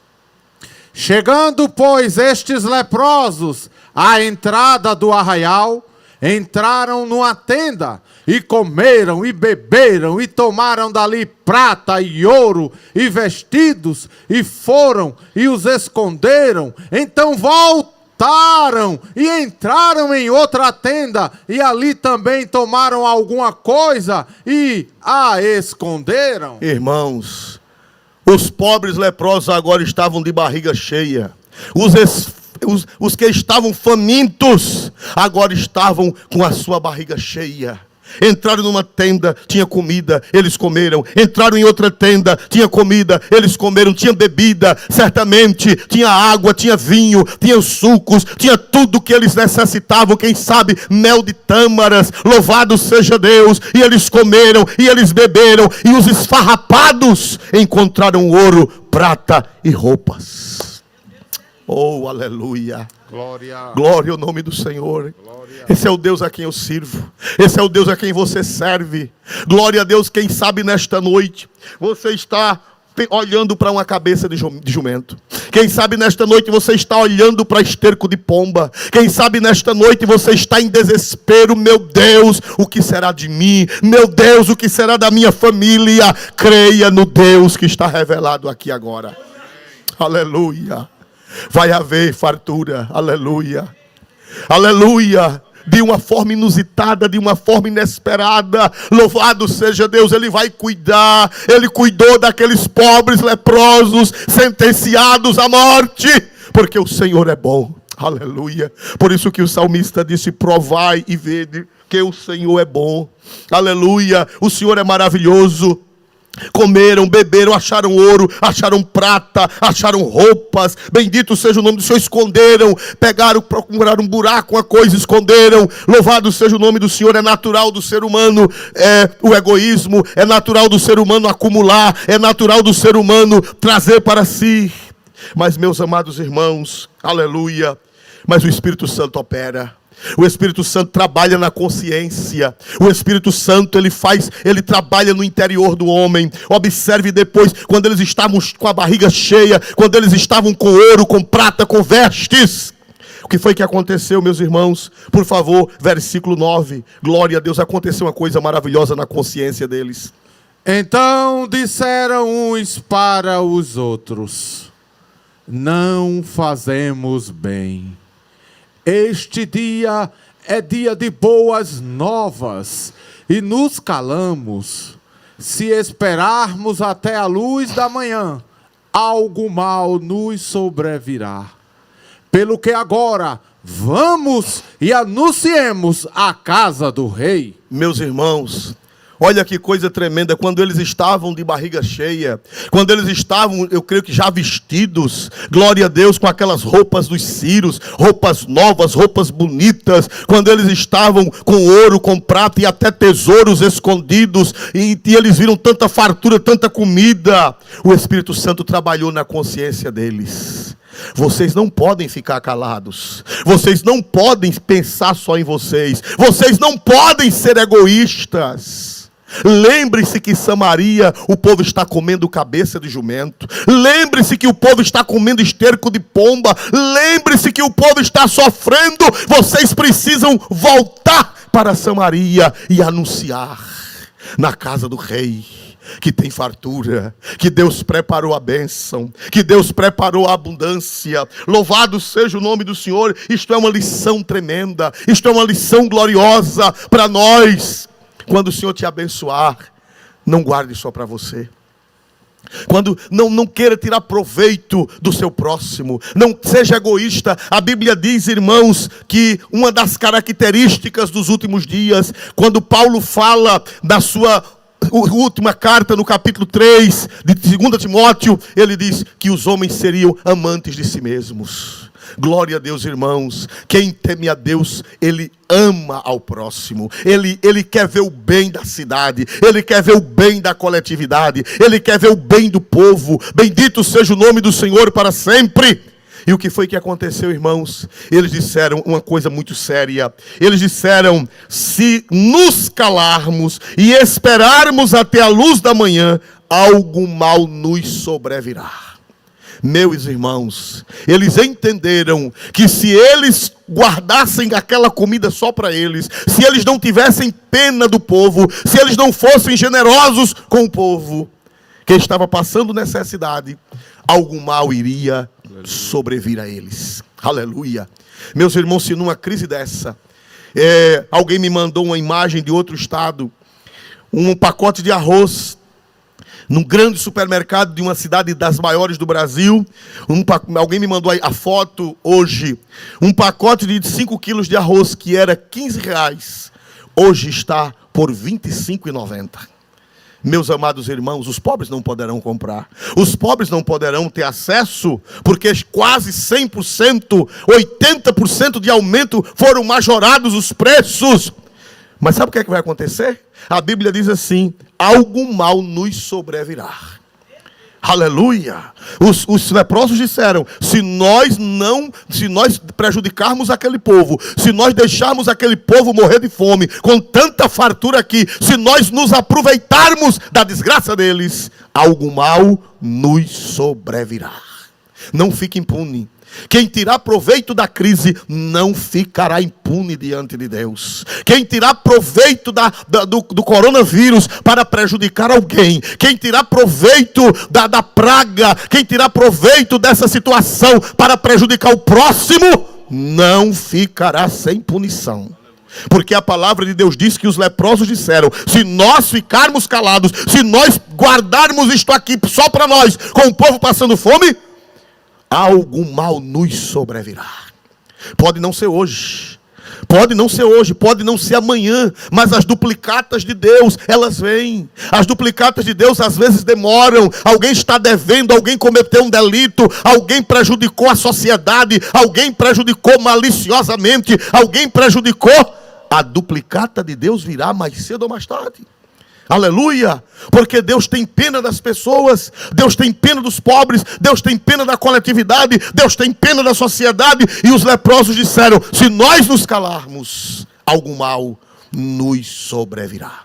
Chegando, pois, estes leprosos à entrada do arraial, entraram numa tenda, e comeram, e beberam, e tomaram dali prata e ouro, e vestidos, e foram, e os esconderam. Então voltaram e entraram em outra tenda, e ali também tomaram alguma coisa e a esconderam. Irmãos, os pobres leprosos agora estavam de barriga cheia. Os que estavam famintos agora estavam com a sua barriga cheia. Entraram numa tenda, tinha comida, eles comeram. Entraram em outra tenda, tinha comida, eles comeram. Tinha bebida, certamente. Tinha água, tinha vinho, tinha sucos, tinha tudo que eles necessitavam. Quem sabe, mel de tâmaras. Louvado seja Deus. E eles comeram, e eles beberam. E os esfarrapados encontraram ouro, prata e roupas. Oh, aleluia. Glória ao nome do Senhor. Glória. Esse é o Deus a quem eu sirvo. Esse é o Deus a quem você serve. Glória a Deus. Quem sabe nesta noite você está olhando para uma cabeça de jumento. Quem sabe nesta noite você está olhando para esterco de pomba. Quem sabe nesta noite você está em desespero. Meu Deus, o que será de mim? Meu Deus, o que será da minha família? Creia no Deus que está revelado aqui agora. Aleluia. Vai haver fartura, aleluia, aleluia, de uma forma inusitada, de uma forma inesperada. Louvado seja Deus, Ele vai cuidar. Ele cuidou daqueles pobres leprosos sentenciados à morte, porque o Senhor é bom, aleluia. Por isso que o salmista disse: provai e vede que o Senhor é bom, aleluia. O Senhor é maravilhoso. Comeram, beberam, acharam ouro, acharam prata, acharam roupas. Bendito seja o nome do Senhor. Esconderam, pegaram, procuraram um buraco, uma coisa, esconderam. Louvado seja o nome do Senhor. É natural do ser humano o egoísmo, é natural do ser humano acumular, é natural do ser humano trazer para si. Mas, meus amados irmãos, aleluia, mas o Espírito Santo opera. O Espírito Santo trabalha na consciência. O Espírito Santo, ele trabalha no interior do homem. Observe depois, quando eles estavam com a barriga cheia, quando eles estavam com ouro, com prata, com vestes. O que foi que aconteceu, meus irmãos? Por favor, versículo 9. Glória a Deus, aconteceu uma coisa maravilhosa na consciência deles. Então disseram uns para os outros: não fazemos bem. Este dia é dia de boas novas, e nos calamos. Se esperarmos até a luz da manhã, algo mal nos sobrevirá. Pelo que agora, vamos e anunciemos a casa do rei. Meus irmãos, olha que coisa tremenda, quando eles estavam de barriga cheia, quando eles estavam, eu creio que já vestidos, glória a Deus, com aquelas roupas dos círios, roupas novas, roupas bonitas, quando eles estavam com ouro, com prata e até tesouros escondidos, e eles viram tanta fartura, tanta comida, o Espírito Santo trabalhou na consciência deles. Vocês não podem ficar calados. Vocês não podem pensar só em vocês. Vocês não podem ser egoístas. Lembre-se que em Samaria o povo está comendo cabeça de jumento. Lembre-se que o povo está comendo esterco de pomba. Lembre-se que o povo está sofrendo. Vocês precisam voltar para Samaria e anunciar na casa do rei que tem fartura, que Deus preparou a bênção, que Deus preparou a abundância. Louvado seja o nome do Senhor. Isto é uma lição tremenda, isto é uma lição gloriosa para nós. Quando o Senhor te abençoar, não guarde só para você. Quando não queira tirar proveito do seu próximo, não seja egoísta. A Bíblia diz, irmãos, que uma das características dos últimos dias, quando Paulo fala da sua última carta, no capítulo 3 de 2 Timóteo, ele diz que os homens seriam amantes de si mesmos. Glória a Deus, irmãos. Quem teme a Deus, ele ama ao próximo. Ele quer ver o bem da cidade. Ele quer ver o bem da coletividade. Ele quer ver o bem do povo. Bendito seja o nome do Senhor para sempre. E o que foi que aconteceu, irmãos? Eles disseram uma coisa muito séria. Eles disseram: se nos calarmos e esperarmos até a luz da manhã, algo mal nos sobrevirá. Meus irmãos, eles entenderam que se eles guardassem aquela comida só para eles, se eles não tivessem pena do povo, se eles não fossem generosos com o povo que estava passando necessidade, algo mal iria sobrevir a eles. Aleluia. Meus irmãos, se numa crise dessa, alguém me mandou uma imagem de outro estado, um pacote de arroz, num grande supermercado de uma cidade das maiores do Brasil, alguém me mandou a foto hoje, um pacote de 5 quilos de arroz que era R$15, hoje está por R$25,90. Meus amados irmãos, os pobres não poderão comprar. Os pobres não poderão ter acesso, porque quase 100%, 80% de aumento foram majorados os preços. Mas sabe o que é que vai acontecer? A Bíblia diz assim: algo mal nos sobrevirá. Aleluia. Os leprosos disseram: se nós prejudicarmos aquele povo, se nós deixarmos aquele povo morrer de fome, com tanta fartura aqui, se nós nos aproveitarmos da desgraça deles, algo mal nos sobrevirá. Não fique impune. Quem tirar proveito da crise não ficará impune diante de Deus. Quem tirar proveito do coronavírus para prejudicar alguém, quem tirar proveito da praga, quem tirar proveito dessa situação para prejudicar o próximo, não ficará sem punição. Porque a palavra de Deus diz que os leprosos disseram: se nós ficarmos calados, se nós guardarmos isto aqui só para nós, com o povo passando fome, algo mal nos sobrevirá. Pode não ser hoje, pode não ser amanhã, mas as duplicatas de Deus, elas vêm. As duplicatas de Deus às vezes demoram. Alguém está devendo, alguém cometeu um delito, alguém prejudicou a sociedade, alguém prejudicou maliciosamente, alguém prejudicou. A duplicata de Deus virá mais cedo ou mais tarde. Aleluia! Porque Deus tem pena das pessoas, Deus tem pena dos pobres, Deus tem pena da coletividade, Deus tem pena da sociedade. E os leprosos disseram: se nós nos calarmos, algum mal nos sobrevirá.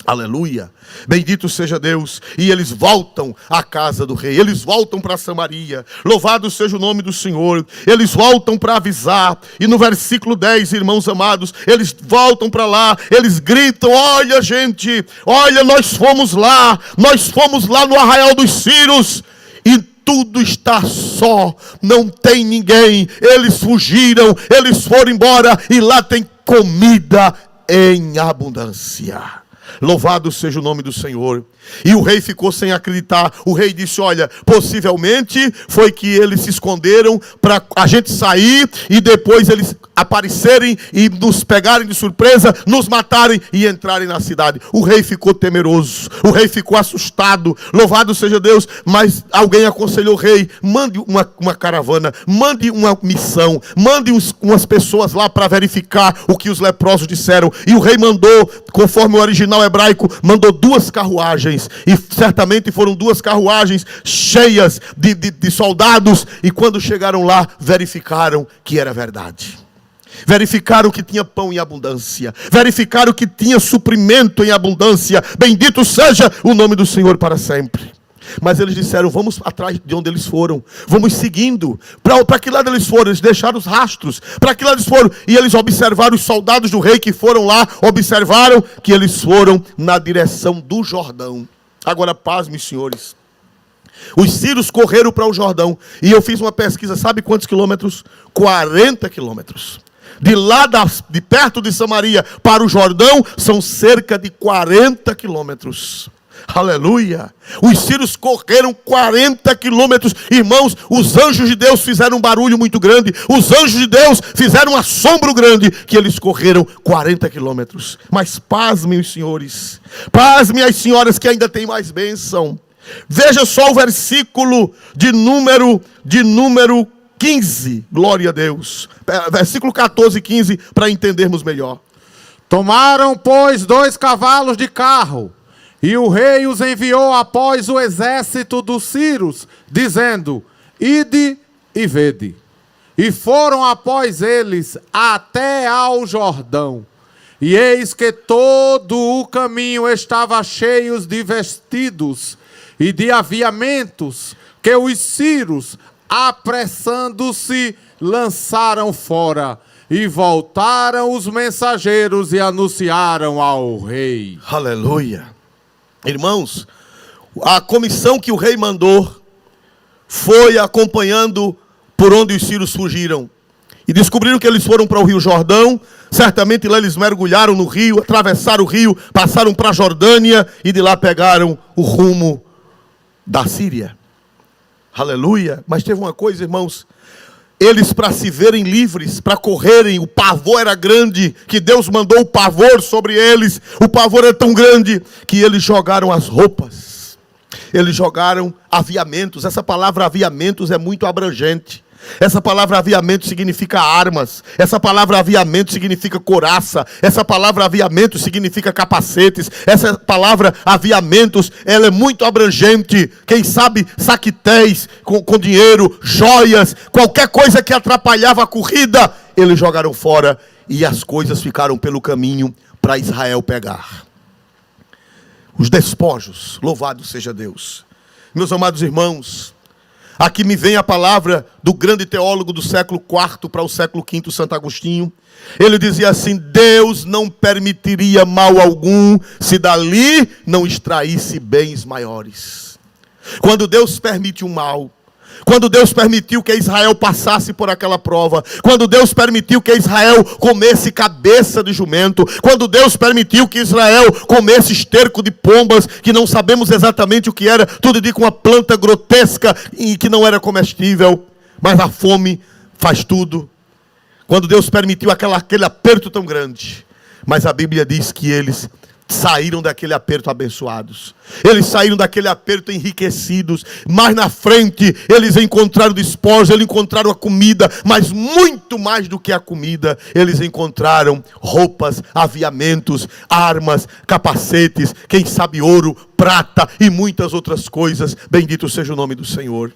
Aleluia, bendito seja Deus. E eles voltam à casa do rei, eles voltam para Samaria, louvado seja o nome do Senhor. Eles voltam para avisar, e no versículo 10, irmãos amados, eles voltam para lá, eles gritam: olha gente, olha, nós fomos lá no arraial dos Círios, e tudo está só, não tem ninguém, eles fugiram, eles foram embora, e lá tem comida em abundância. Louvado seja o nome do Senhor. E o rei ficou sem acreditar. O rei disse: olha, possivelmente foi que eles se esconderam para a gente sair e depois eles aparecerem e nos pegarem de surpresa, nos matarem e entrarem na cidade. O rei ficou temeroso, o rei ficou assustado. Louvado seja Deus. Mas alguém aconselhou o rei: mande uma caravana, mande uma missão, mande umas pessoas lá para verificar o que os leprosos disseram. E o rei mandou, conforme o original hebraico, mandou 2 carruagens. E certamente foram 2 carruagens cheias de soldados. E quando chegaram lá, verificaram que era verdade. Verificaram que tinha pão em abundância. Verificaram que tinha suprimento em abundância. Bendito seja o nome do Senhor para sempre. Mas eles disseram: vamos atrás de onde eles foram, vamos seguindo. Para que lado eles foram? Eles deixaram os rastros. Para que lado eles foram? E eles observaram, os soldados do rei que foram lá, observaram que eles foram na direção do Jordão. Agora, pasmem, senhores. Os sírios correram para o Jordão. E eu fiz uma pesquisa, sabe quantos quilômetros? 40 quilômetros. De lá, de perto de Samaria para o Jordão, são cerca de 40 quilômetros. Aleluia. Os sírios correram 40 quilômetros. Irmãos, os anjos de Deus fizeram um barulho muito grande. Os anjos de Deus fizeram um assombro grande, que eles correram 40 quilômetros. Mas pasmem os senhores, pasmem as senhoras, que ainda tem mais bênção. Veja só o versículo de número 15. Glória a Deus. Versículo 14 e 15, para entendermos melhor. Tomaram, pois, 2 cavalos de carro, e o rei os enviou após o exército dos sírios, dizendo: ide e vede. E foram após eles até ao Jordão. E eis que todo o caminho estava cheio de vestidos e de aviamentos, que os sírios, apressando-se, lançaram fora. E voltaram os mensageiros e anunciaram ao rei. Aleluia. Irmãos, a comissão que o rei mandou foi acompanhando por onde os sírios fugiram. E descobriram que eles foram para o rio Jordão. Certamente lá eles mergulharam no rio, atravessaram o rio, passaram para a Jordânia e de lá pegaram o rumo da Síria. Aleluia. Mas teve uma coisa, irmãos. Eles, para se verem livres, para correrem, o pavor era grande, que Deus mandou o pavor sobre eles. O pavor é tão grande que eles jogaram as roupas. Eles jogaram aviamentos. Essa palavra aviamentos é muito abrangente. Essa palavra aviamento significa armas. Essa palavra aviamento significa couraça. Essa palavra aviamento significa capacetes. Essa palavra aviamentos, ela é muito abrangente. Quem sabe saquetéis com dinheiro, joias, qualquer coisa que atrapalhava a corrida, eles jogaram fora e as coisas ficaram pelo caminho para Israel pegar. Os despojos, louvado seja Deus. Meus amados irmãos, aqui me vem a palavra do grande teólogo do século IV para o século V, Santo Agostinho. Ele dizia assim: Deus não permitiria mal algum se dali não extraísse bens maiores. Quando Deus permite um mal, quando Deus permitiu que Israel passasse por aquela prova, quando Deus permitiu que Israel comesse cabeça de jumento, quando Deus permitiu que Israel comesse esterco de pombas, que não sabemos exatamente o que era, tudo de uma planta grotesca e que não era comestível, mas a fome faz tudo. Quando Deus permitiu aquele aperto tão grande, mas a Bíblia diz que eles saíram daquele aperto abençoados. Eles saíram daquele aperto enriquecidos. Mais na frente, eles encontraram despojos, eles encontraram a comida, mas muito mais do que a comida, eles encontraram roupas, aviamentos, armas, capacetes, quem sabe ouro, prata e muitas outras coisas. Bendito seja o nome do Senhor.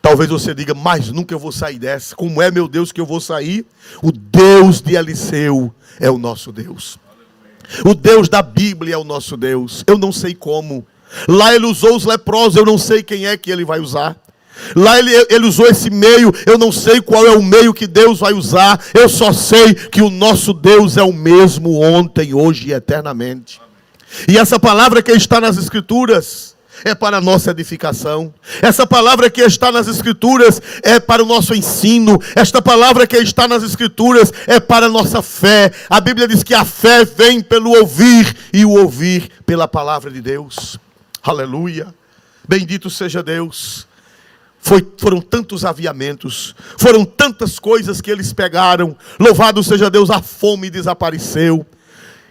Talvez você diga, mas nunca eu vou sair dessa. Como é, meu Deus, que eu vou sair? O Deus de Eliseu é o nosso Deus. O Deus da Bíblia é o nosso Deus. Eu não sei como. Lá ele usou os leprosos, eu não sei quem é que ele vai usar. Lá ele usou esse meio, eu não sei qual é o meio que Deus vai usar. Eu só sei que o nosso Deus é o mesmo ontem, hoje e eternamente. E essa palavra que está nas Escrituras é para a nossa edificação. Essa palavra que está nas Escrituras é para o nosso ensino. Esta palavra que está nas Escrituras é para a nossa fé. A Bíblia diz que a fé vem pelo ouvir e o ouvir pela palavra de Deus. Aleluia. Bendito seja Deus. Foram tantos aviamentos, foram tantas coisas que eles pegaram. Louvado seja Deus, a fome desapareceu.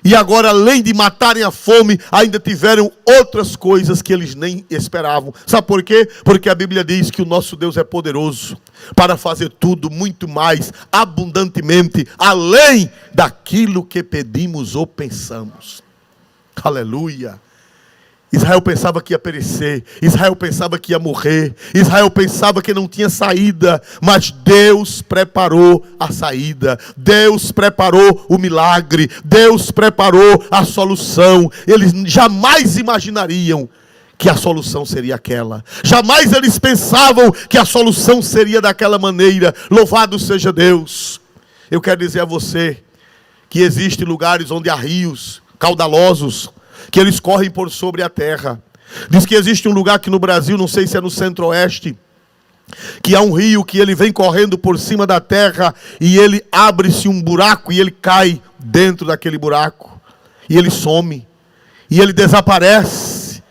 E agora, além de matarem a fome, ainda tiveram outras coisas que eles nem esperavam. Sabe por quê? Porque a Bíblia diz que o nosso Deus é poderoso para fazer tudo muito mais abundantemente, além daquilo que pedimos ou pensamos. Aleluia. Israel pensava que ia perecer, Israel pensava que ia morrer, Israel pensava que não tinha saída, mas Deus preparou a saída, Deus preparou o milagre, Deus preparou a solução. Eles jamais imaginariam que a solução seria aquela, jamais eles pensavam que a solução seria daquela maneira. Louvado seja Deus. Eu quero dizer a você que existem lugares onde há rios caudalosos, que eles correm por sobre a terra. Diz que existe um lugar aqui no Brasil, não sei se é no centro-oeste, que há um rio que ele vem correndo por cima da terra e ele abre-se um buraco e ele cai dentro daquele buraco. E ele some. E ele desaparece.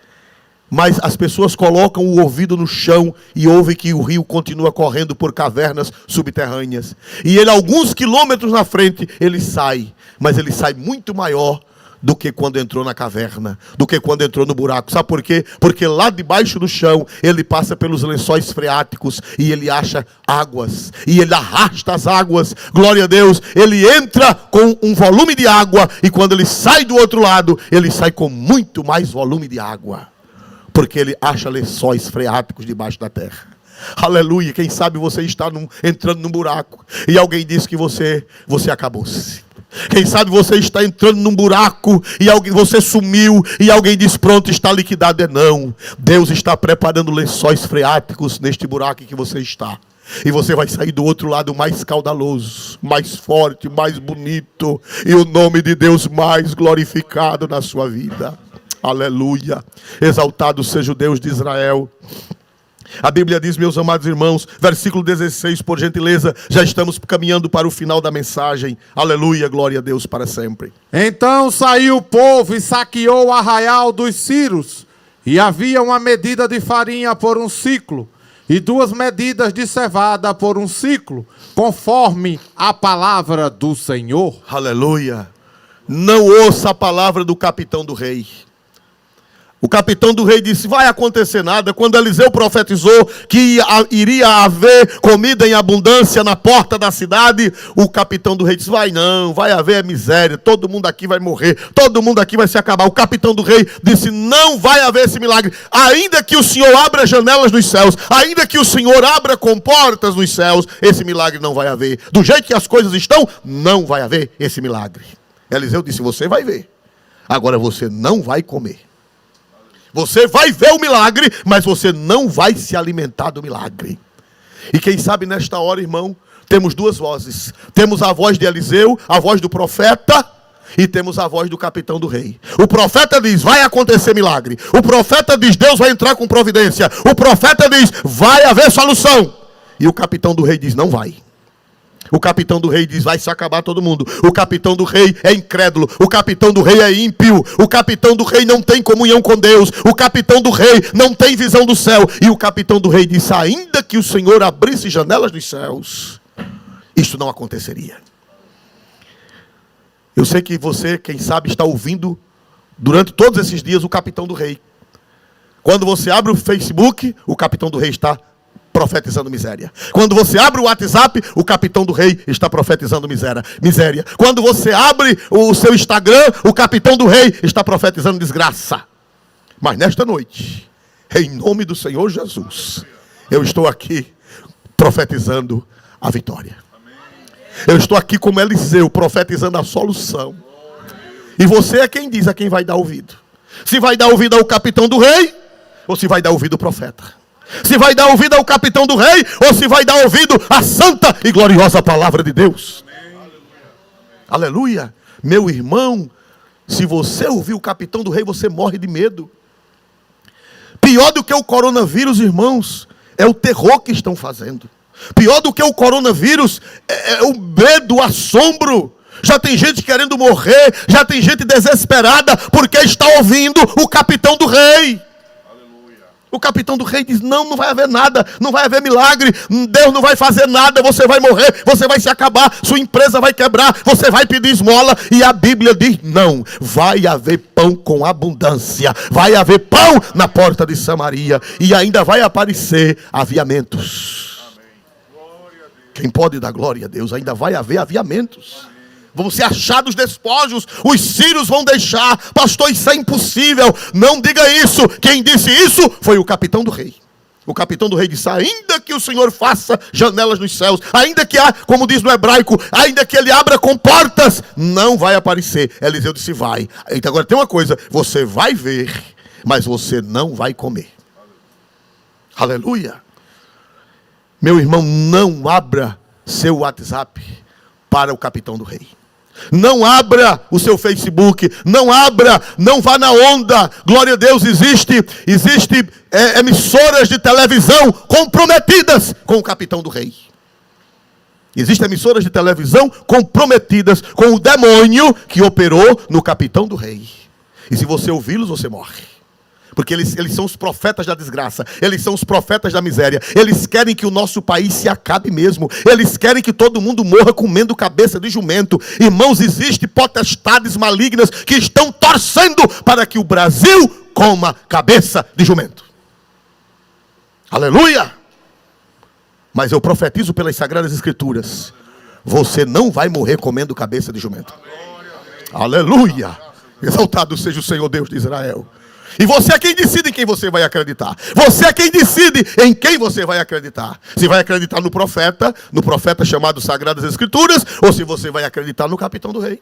Mas as pessoas colocam o ouvido no chão e ouvem que o rio continua correndo por cavernas subterrâneas. E ele, alguns quilômetros na frente, ele sai. Mas ele sai muito maior do que quando entrou na caverna, do que quando entrou no buraco. Sabe por quê? Porque lá debaixo do chão, ele passa pelos lençóis freáticos e ele acha águas, e ele arrasta as águas. Glória a Deus. Ele entra com um volume de água, e quando ele sai do outro lado, ele sai com muito mais volume de água, porque ele acha lençóis freáticos debaixo da terra. Aleluia. Quem sabe você está entrando num buraco e alguém diz que você acabou-se. Quem sabe você está entrando num buraco e você sumiu e alguém diz, pronto, está liquidado. Não, Deus está preparando lençóis freáticos neste buraco em que você está. E você vai sair do outro lado mais caudaloso, mais forte, mais bonito, e o nome de Deus mais glorificado na sua vida. Aleluia. Exaltado seja o Deus de Israel. A Bíblia diz, meus amados irmãos, versículo 16, por gentileza, já estamos caminhando para o final da mensagem. Aleluia, glória a Deus para sempre. Então saiu o povo e saqueou o arraial dos Círios, e havia uma medida de farinha por um ciclo, e 2 medidas de cevada por um ciclo, conforme a palavra do Senhor. Aleluia. Não ouça a palavra do capitão do rei. O capitão do rei disse, vai acontecer nada. Quando Eliseu profetizou que iria haver comida em abundância na porta da cidade, o capitão do rei disse, vai não, vai haver miséria, todo mundo aqui vai morrer, todo mundo aqui vai se acabar. O capitão do rei disse, não vai haver esse milagre, ainda que o Senhor abra janelas nos céus, ainda que o Senhor abra comportas nos céus, esse milagre não vai haver. Do jeito que as coisas estão, não vai haver esse milagre. Eliseu disse, você vai ver, agora você não vai comer. Você vai ver o milagre, mas você não vai se alimentar do milagre. E quem sabe nesta hora, irmão, temos 2 vozes. Temos a voz de Eliseu, a voz do profeta, e temos a voz do capitão do rei. O profeta diz, vai acontecer milagre. O profeta diz, Deus vai entrar com providência. O profeta diz, vai haver solução. E o capitão do rei diz, não vai. O capitão do rei diz, vai se acabar todo mundo. O capitão do rei é incrédulo. O capitão do rei é ímpio. O capitão do rei não tem comunhão com Deus. O capitão do rei não tem visão do céu. E o capitão do rei disse, ainda que o Senhor abrisse janelas dos céus, isto não aconteceria. Eu sei que você, quem sabe, está ouvindo durante todos esses dias, o capitão do rei. Quando você abre o Facebook, o capitão do rei está profetizando miséria. Quando você abre o WhatsApp, o capitão do rei está profetizando miséria. Quando você abre o seu Instagram, o capitão do rei está profetizando desgraça. Mas nesta noite, em nome do Senhor Jesus, eu estou aqui profetizando a vitória. Eu estou aqui como Eliseu, profetizando a solução. E você é quem diz a quem vai dar ouvido. Se vai dar ouvido ao capitão do rei, ou se vai dar ouvido ao profeta. Se vai dar ouvido ao capitão do rei, ou se vai dar ouvido à santa e gloriosa palavra de Deus. Aleluia. Meu irmão, se você ouvir o capitão do rei, você morre de medo. Pior do que o coronavírus, irmãos, é o terror que estão fazendo. Pior do que o coronavírus é o medo, o assombro. Já tem gente querendo morrer, já tem gente desesperada porque está ouvindo o capitão do rei. O capitão do rei diz, não vai haver nada, não vai haver milagre, Deus não vai fazer nada, você vai morrer, você vai se acabar, sua empresa vai quebrar, você vai pedir esmola. E a Bíblia diz, não, vai haver pão com abundância, vai haver pão na porta de Samaria, e ainda vai aparecer aviamentos. Quem pode dar glória a Deus? Ainda vai haver aviamentos. Vão ser achados despojos, os sírios vão deixar. Pastor, isso é impossível. Não diga isso. Quem disse isso foi o capitão do rei. O capitão do rei disse, ainda que o Senhor faça janelas nos céus, ainda que há, como diz no hebraico, ainda que ele abra com portas, não vai aparecer. Eliseu disse, vai. Então agora tem uma coisa, você vai ver, mas você não vai comer. Aleluia. Meu irmão, não abra seu WhatsApp para o capitão do rei. Não abra o seu Facebook, não abra, não vá na onda. Glória a Deus, existe emissoras de televisão comprometidas com o capitão do rei. Existem emissoras de televisão comprometidas com o demônio que operou no capitão do rei. E se você ouvi-los, você morre. Porque eles são os profetas da desgraça. Eles são os profetas da miséria. Eles querem que o nosso país se acabe mesmo. Eles querem que todo mundo morra comendo cabeça de jumento. Irmãos, existem potestades malignas que estão torcendo para que o Brasil coma cabeça de jumento. Aleluia! Mas eu profetizo pelas Sagradas Escrituras, você não vai morrer comendo cabeça de jumento. Aleluia! Exaltado seja o Senhor Deus de Israel. E você é quem decide em quem você vai acreditar. Você é quem decide em quem você vai acreditar. Se vai acreditar no profeta chamado Sagradas Escrituras, ou se você vai acreditar no capitão do rei.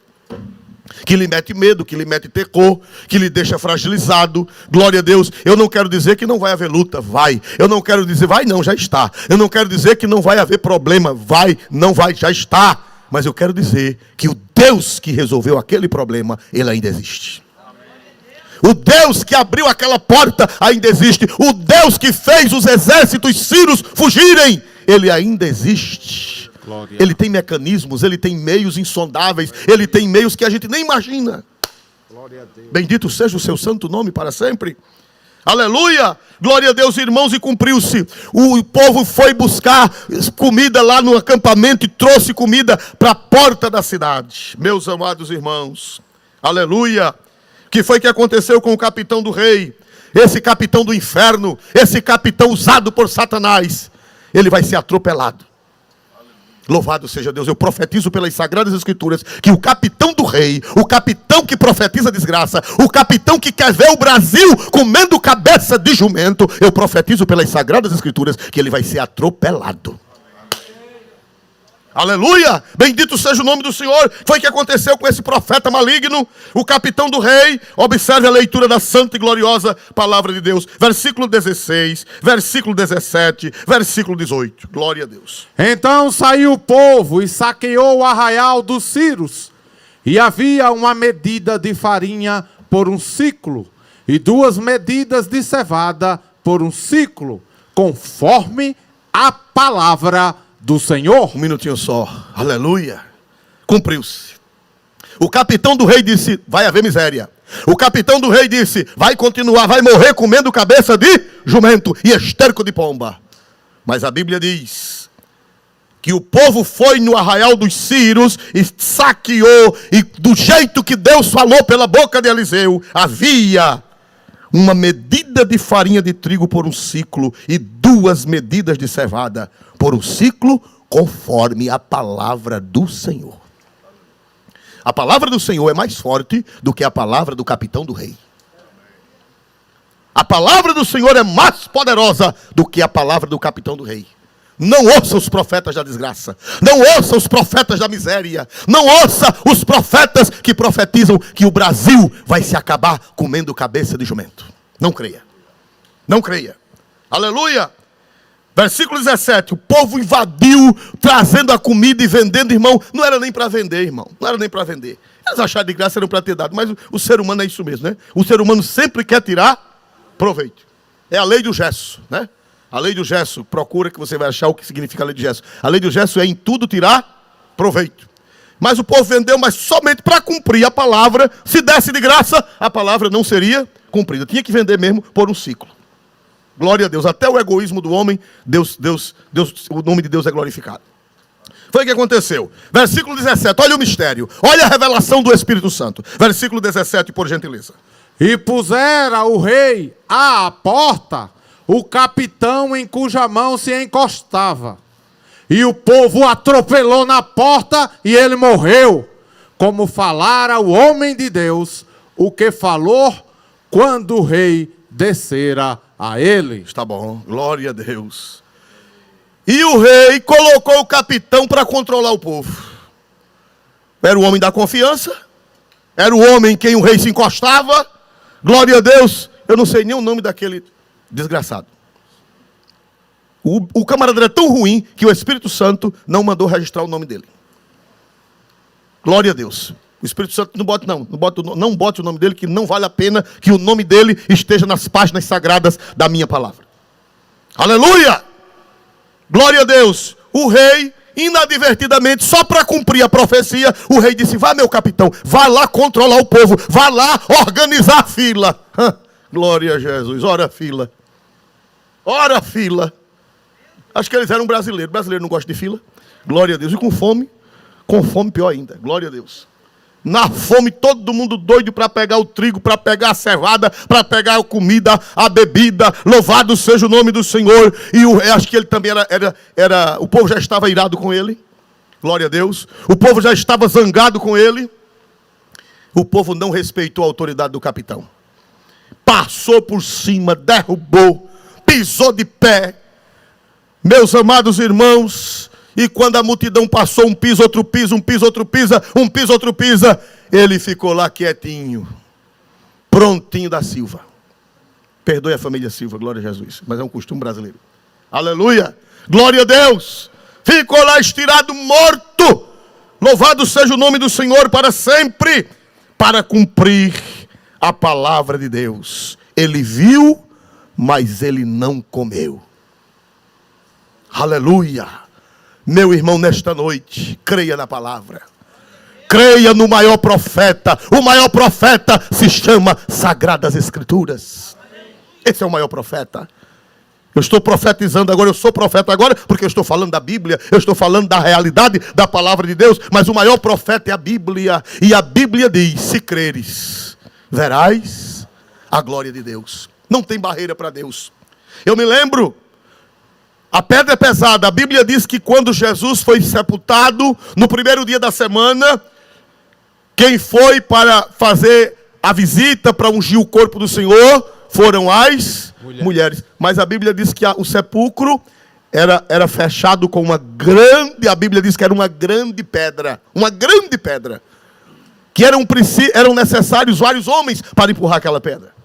Que lhe mete medo, que lhe mete terror, que lhe deixa fragilizado. Glória a Deus. Eu não quero dizer que não vai haver luta, vai. Eu não quero dizer, vai não, já está. Eu não quero dizer que não vai haver problema, vai, não vai, já está. Mas eu quero dizer que o Deus que resolveu aquele problema, ele ainda existe. O Deus que abriu aquela porta ainda existe. O Deus que fez os exércitos sírios fugirem, ele ainda existe. Glória. Ele tem mecanismos, ele tem meios insondáveis, ele tem meios que a gente nem imagina. Glória a Deus. Bendito seja o seu santo nome para sempre. Aleluia! Glória a Deus, irmãos, e cumpriu-se. O povo foi buscar comida lá no acampamento e trouxe comida para a porta da cidade. Meus amados irmãos, aleluia! O que foi que aconteceu com o capitão do rei? Esse capitão do inferno, esse capitão usado por Satanás, ele vai ser atropelado. Louvado seja Deus, eu profetizo pelas Sagradas Escrituras que o capitão do rei, o capitão que profetiza desgraça, o capitão que quer ver o Brasil comendo cabeça de jumento, eu profetizo pelas Sagradas Escrituras que ele vai ser atropelado. Aleluia, bendito seja o nome do Senhor. Foi o que aconteceu com esse profeta maligno, o capitão do rei. Observe a leitura da santa e gloriosa palavra de Deus, versículo 16, versículo 17, versículo 18, glória a Deus. Então saiu o povo e saqueou o arraial dos sírios, e havia uma medida de farinha por um ciclo, e 2 medidas de cevada por um ciclo, conforme a palavra do Senhor. Um minutinho só, aleluia. Cumpriu-se. O capitão do rei disse, vai haver miséria. O capitão do rei disse, vai continuar, vai morrer comendo cabeça de jumento e esterco de pomba. Mas a Bíblia diz que o povo foi no arraial dos Círios e saqueou, e do jeito que Deus falou pela boca de Eliseu, havia uma medida de farinha de trigo por um ciclo e 2 medidas de cevada por um ciclo, conforme a palavra do Senhor. A palavra do Senhor é mais forte do que a palavra do capitão do rei. A palavra do Senhor é mais poderosa do que a palavra do capitão do rei. Não ouça os profetas da desgraça. Não ouça os profetas da miséria. Não ouça os profetas que profetizam que o Brasil vai se acabar comendo cabeça de jumento. Não creia. Não creia. Aleluia. Versículo 17. O povo invadiu, trazendo a comida e vendendo, irmão. Não era nem para vender, irmão. Não era nem para vender. Eles acharam de graça, eram para ter dado. Mas o ser humano é isso mesmo, né? O ser humano sempre quer tirar proveito. É a lei do gesso, né? A lei do gesso, procura que você vai achar o que significa a lei do gesso. A lei do gesso é em tudo tirar proveito. Mas o povo vendeu, mas somente para cumprir a palavra. Se desse de graça, a palavra não seria cumprida. Tinha que vender mesmo por um ciclo. Glória a Deus. Até o egoísmo do homem, o nome de Deus é glorificado. Foi o que aconteceu. Versículo 17, olha o mistério. Olha a revelação do Espírito Santo. Versículo 17, por gentileza. E pusera o rei à porta o capitão em cuja mão se encostava. E o povo atropelou na porta e ele morreu, como falara o homem de Deus, o que falou quando o rei descera a ele. Está bom, glória a Deus. E o rei colocou o capitão para controlar o povo. Era o homem da confiança, era o homem em quem o rei se encostava. Glória a Deus, eu não sei nem o nome daquele desgraçado. O camarada era tão ruim que o Espírito Santo não mandou registrar o nome dele. Glória a Deus. O Espírito Santo não bote o nome dele, que não vale a pena que o nome dele esteja nas páginas sagradas da minha palavra. Aleluia! Glória a Deus. O rei, inadvertidamente, só para cumprir a profecia, o rei disse: vá, meu capitão, vá lá controlar o povo, vá lá organizar a fila. Glória a Jesus. Ora fila. Ora fila. Acho que eles eram brasileiros. Brasileiro não gosta de fila. Glória a Deus. E com fome pior ainda. Glória a Deus. Na fome, todo mundo doido para pegar o trigo, para pegar a cevada, para pegar a comida, a bebida. Louvado seja o nome do Senhor. E eu acho que ele também o povo já estava irado com ele. Glória a Deus. O povo já estava zangado com ele. O povo não respeitou a autoridade do capitão. Passou por cima, derrubou, pisou de pé. Meus amados irmãos, e quando a multidão passou, um piso, outro piso, um piso, outro pisa, um piso, outro pisa, ele ficou lá quietinho, prontinho da Silva. Perdoe a família Silva, glória a Jesus, mas é um costume brasileiro. Aleluia, glória a Deus. Ficou lá estirado, morto. Louvado seja o nome do Senhor para sempre, para cumprir a palavra de Deus. Ele viu, mas ele não comeu. Aleluia. Meu irmão, nesta noite, creia na palavra. Creia no maior profeta. O maior profeta se chama Sagradas Escrituras. Esse é o maior profeta. Eu estou profetizando agora, eu sou profeta agora, porque eu estou falando da Bíblia, eu estou falando da realidade da palavra de Deus, mas o maior profeta é a Bíblia. E a Bíblia diz: se creres, verás a glória de Deus. Não tem barreira para Deus. Eu me lembro, a pedra é pesada. A Bíblia diz que quando Jesus foi sepultado, no primeiro dia da semana, quem foi para fazer a visita, para ungir o corpo do Senhor, foram as mulheres. Mas a Bíblia diz que o sepulcro era fechado com uma grande, a Bíblia diz que era uma grande pedra, que eram necessários vários homens para empurrar aquela pedra.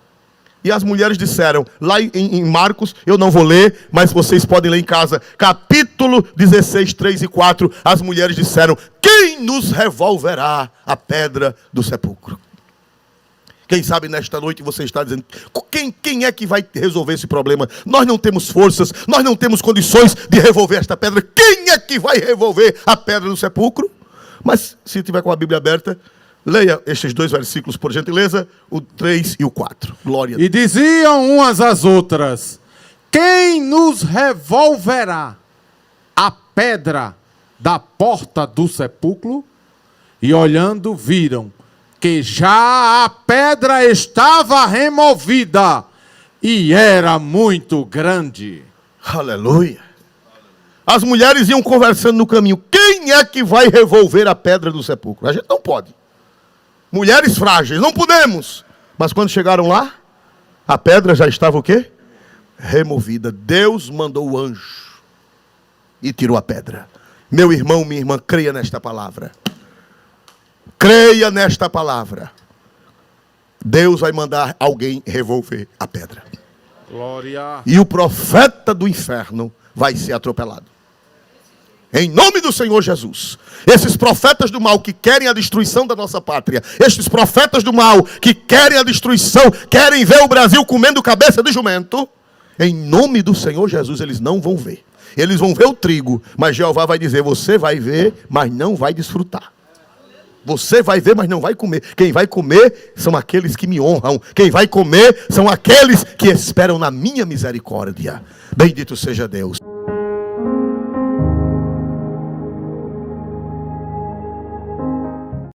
E as mulheres disseram, lá em Marcos, eu não vou ler, mas vocês podem ler em casa, capítulo 16, 3 e 4, as mulheres disseram: quem nos revolverá a pedra do sepulcro? Quem sabe nesta noite você está dizendo: quem é que vai resolver esse problema? Nós não temos forças, nós não temos condições de revolver esta pedra. Quem é que vai revolver a pedra do sepulcro? Mas se tiver com a Bíblia aberta, leia estes 2 versículos, por gentileza, o 3 e o 4. Glória a Deus. E diziam umas às outras: quem nos revolverá a pedra da porta do sepulcro e, olhando, viram que já a pedra estava removida e era muito grande. Aleluia. As mulheres iam conversando no caminho. Quem é que vai revolver a pedra do sepulcro? A gente não pode. Mulheres frágeis, não podemos. Mas quando chegaram lá, a pedra já estava o quê? Removida. Deus mandou o anjo e tirou a pedra. Meu irmão, minha irmã, creia nesta palavra. Creia nesta palavra. Deus vai mandar alguém revolver a pedra. Glória. E o profeta do inferno vai ser atropelado. Em nome do Senhor Jesus. Esses profetas do mal que querem a destruição da nossa pátria. Estes profetas do mal que querem a destruição. Querem ver o Brasil comendo cabeça de jumento. Em nome do Senhor Jesus eles não vão ver. Eles vão ver o trigo. Mas Jeová vai dizer, você vai ver, mas não vai desfrutar. Você vai ver, mas não vai comer. Quem vai comer são aqueles que me honram. Quem vai comer são aqueles que esperam na minha misericórdia. Bendito seja Deus.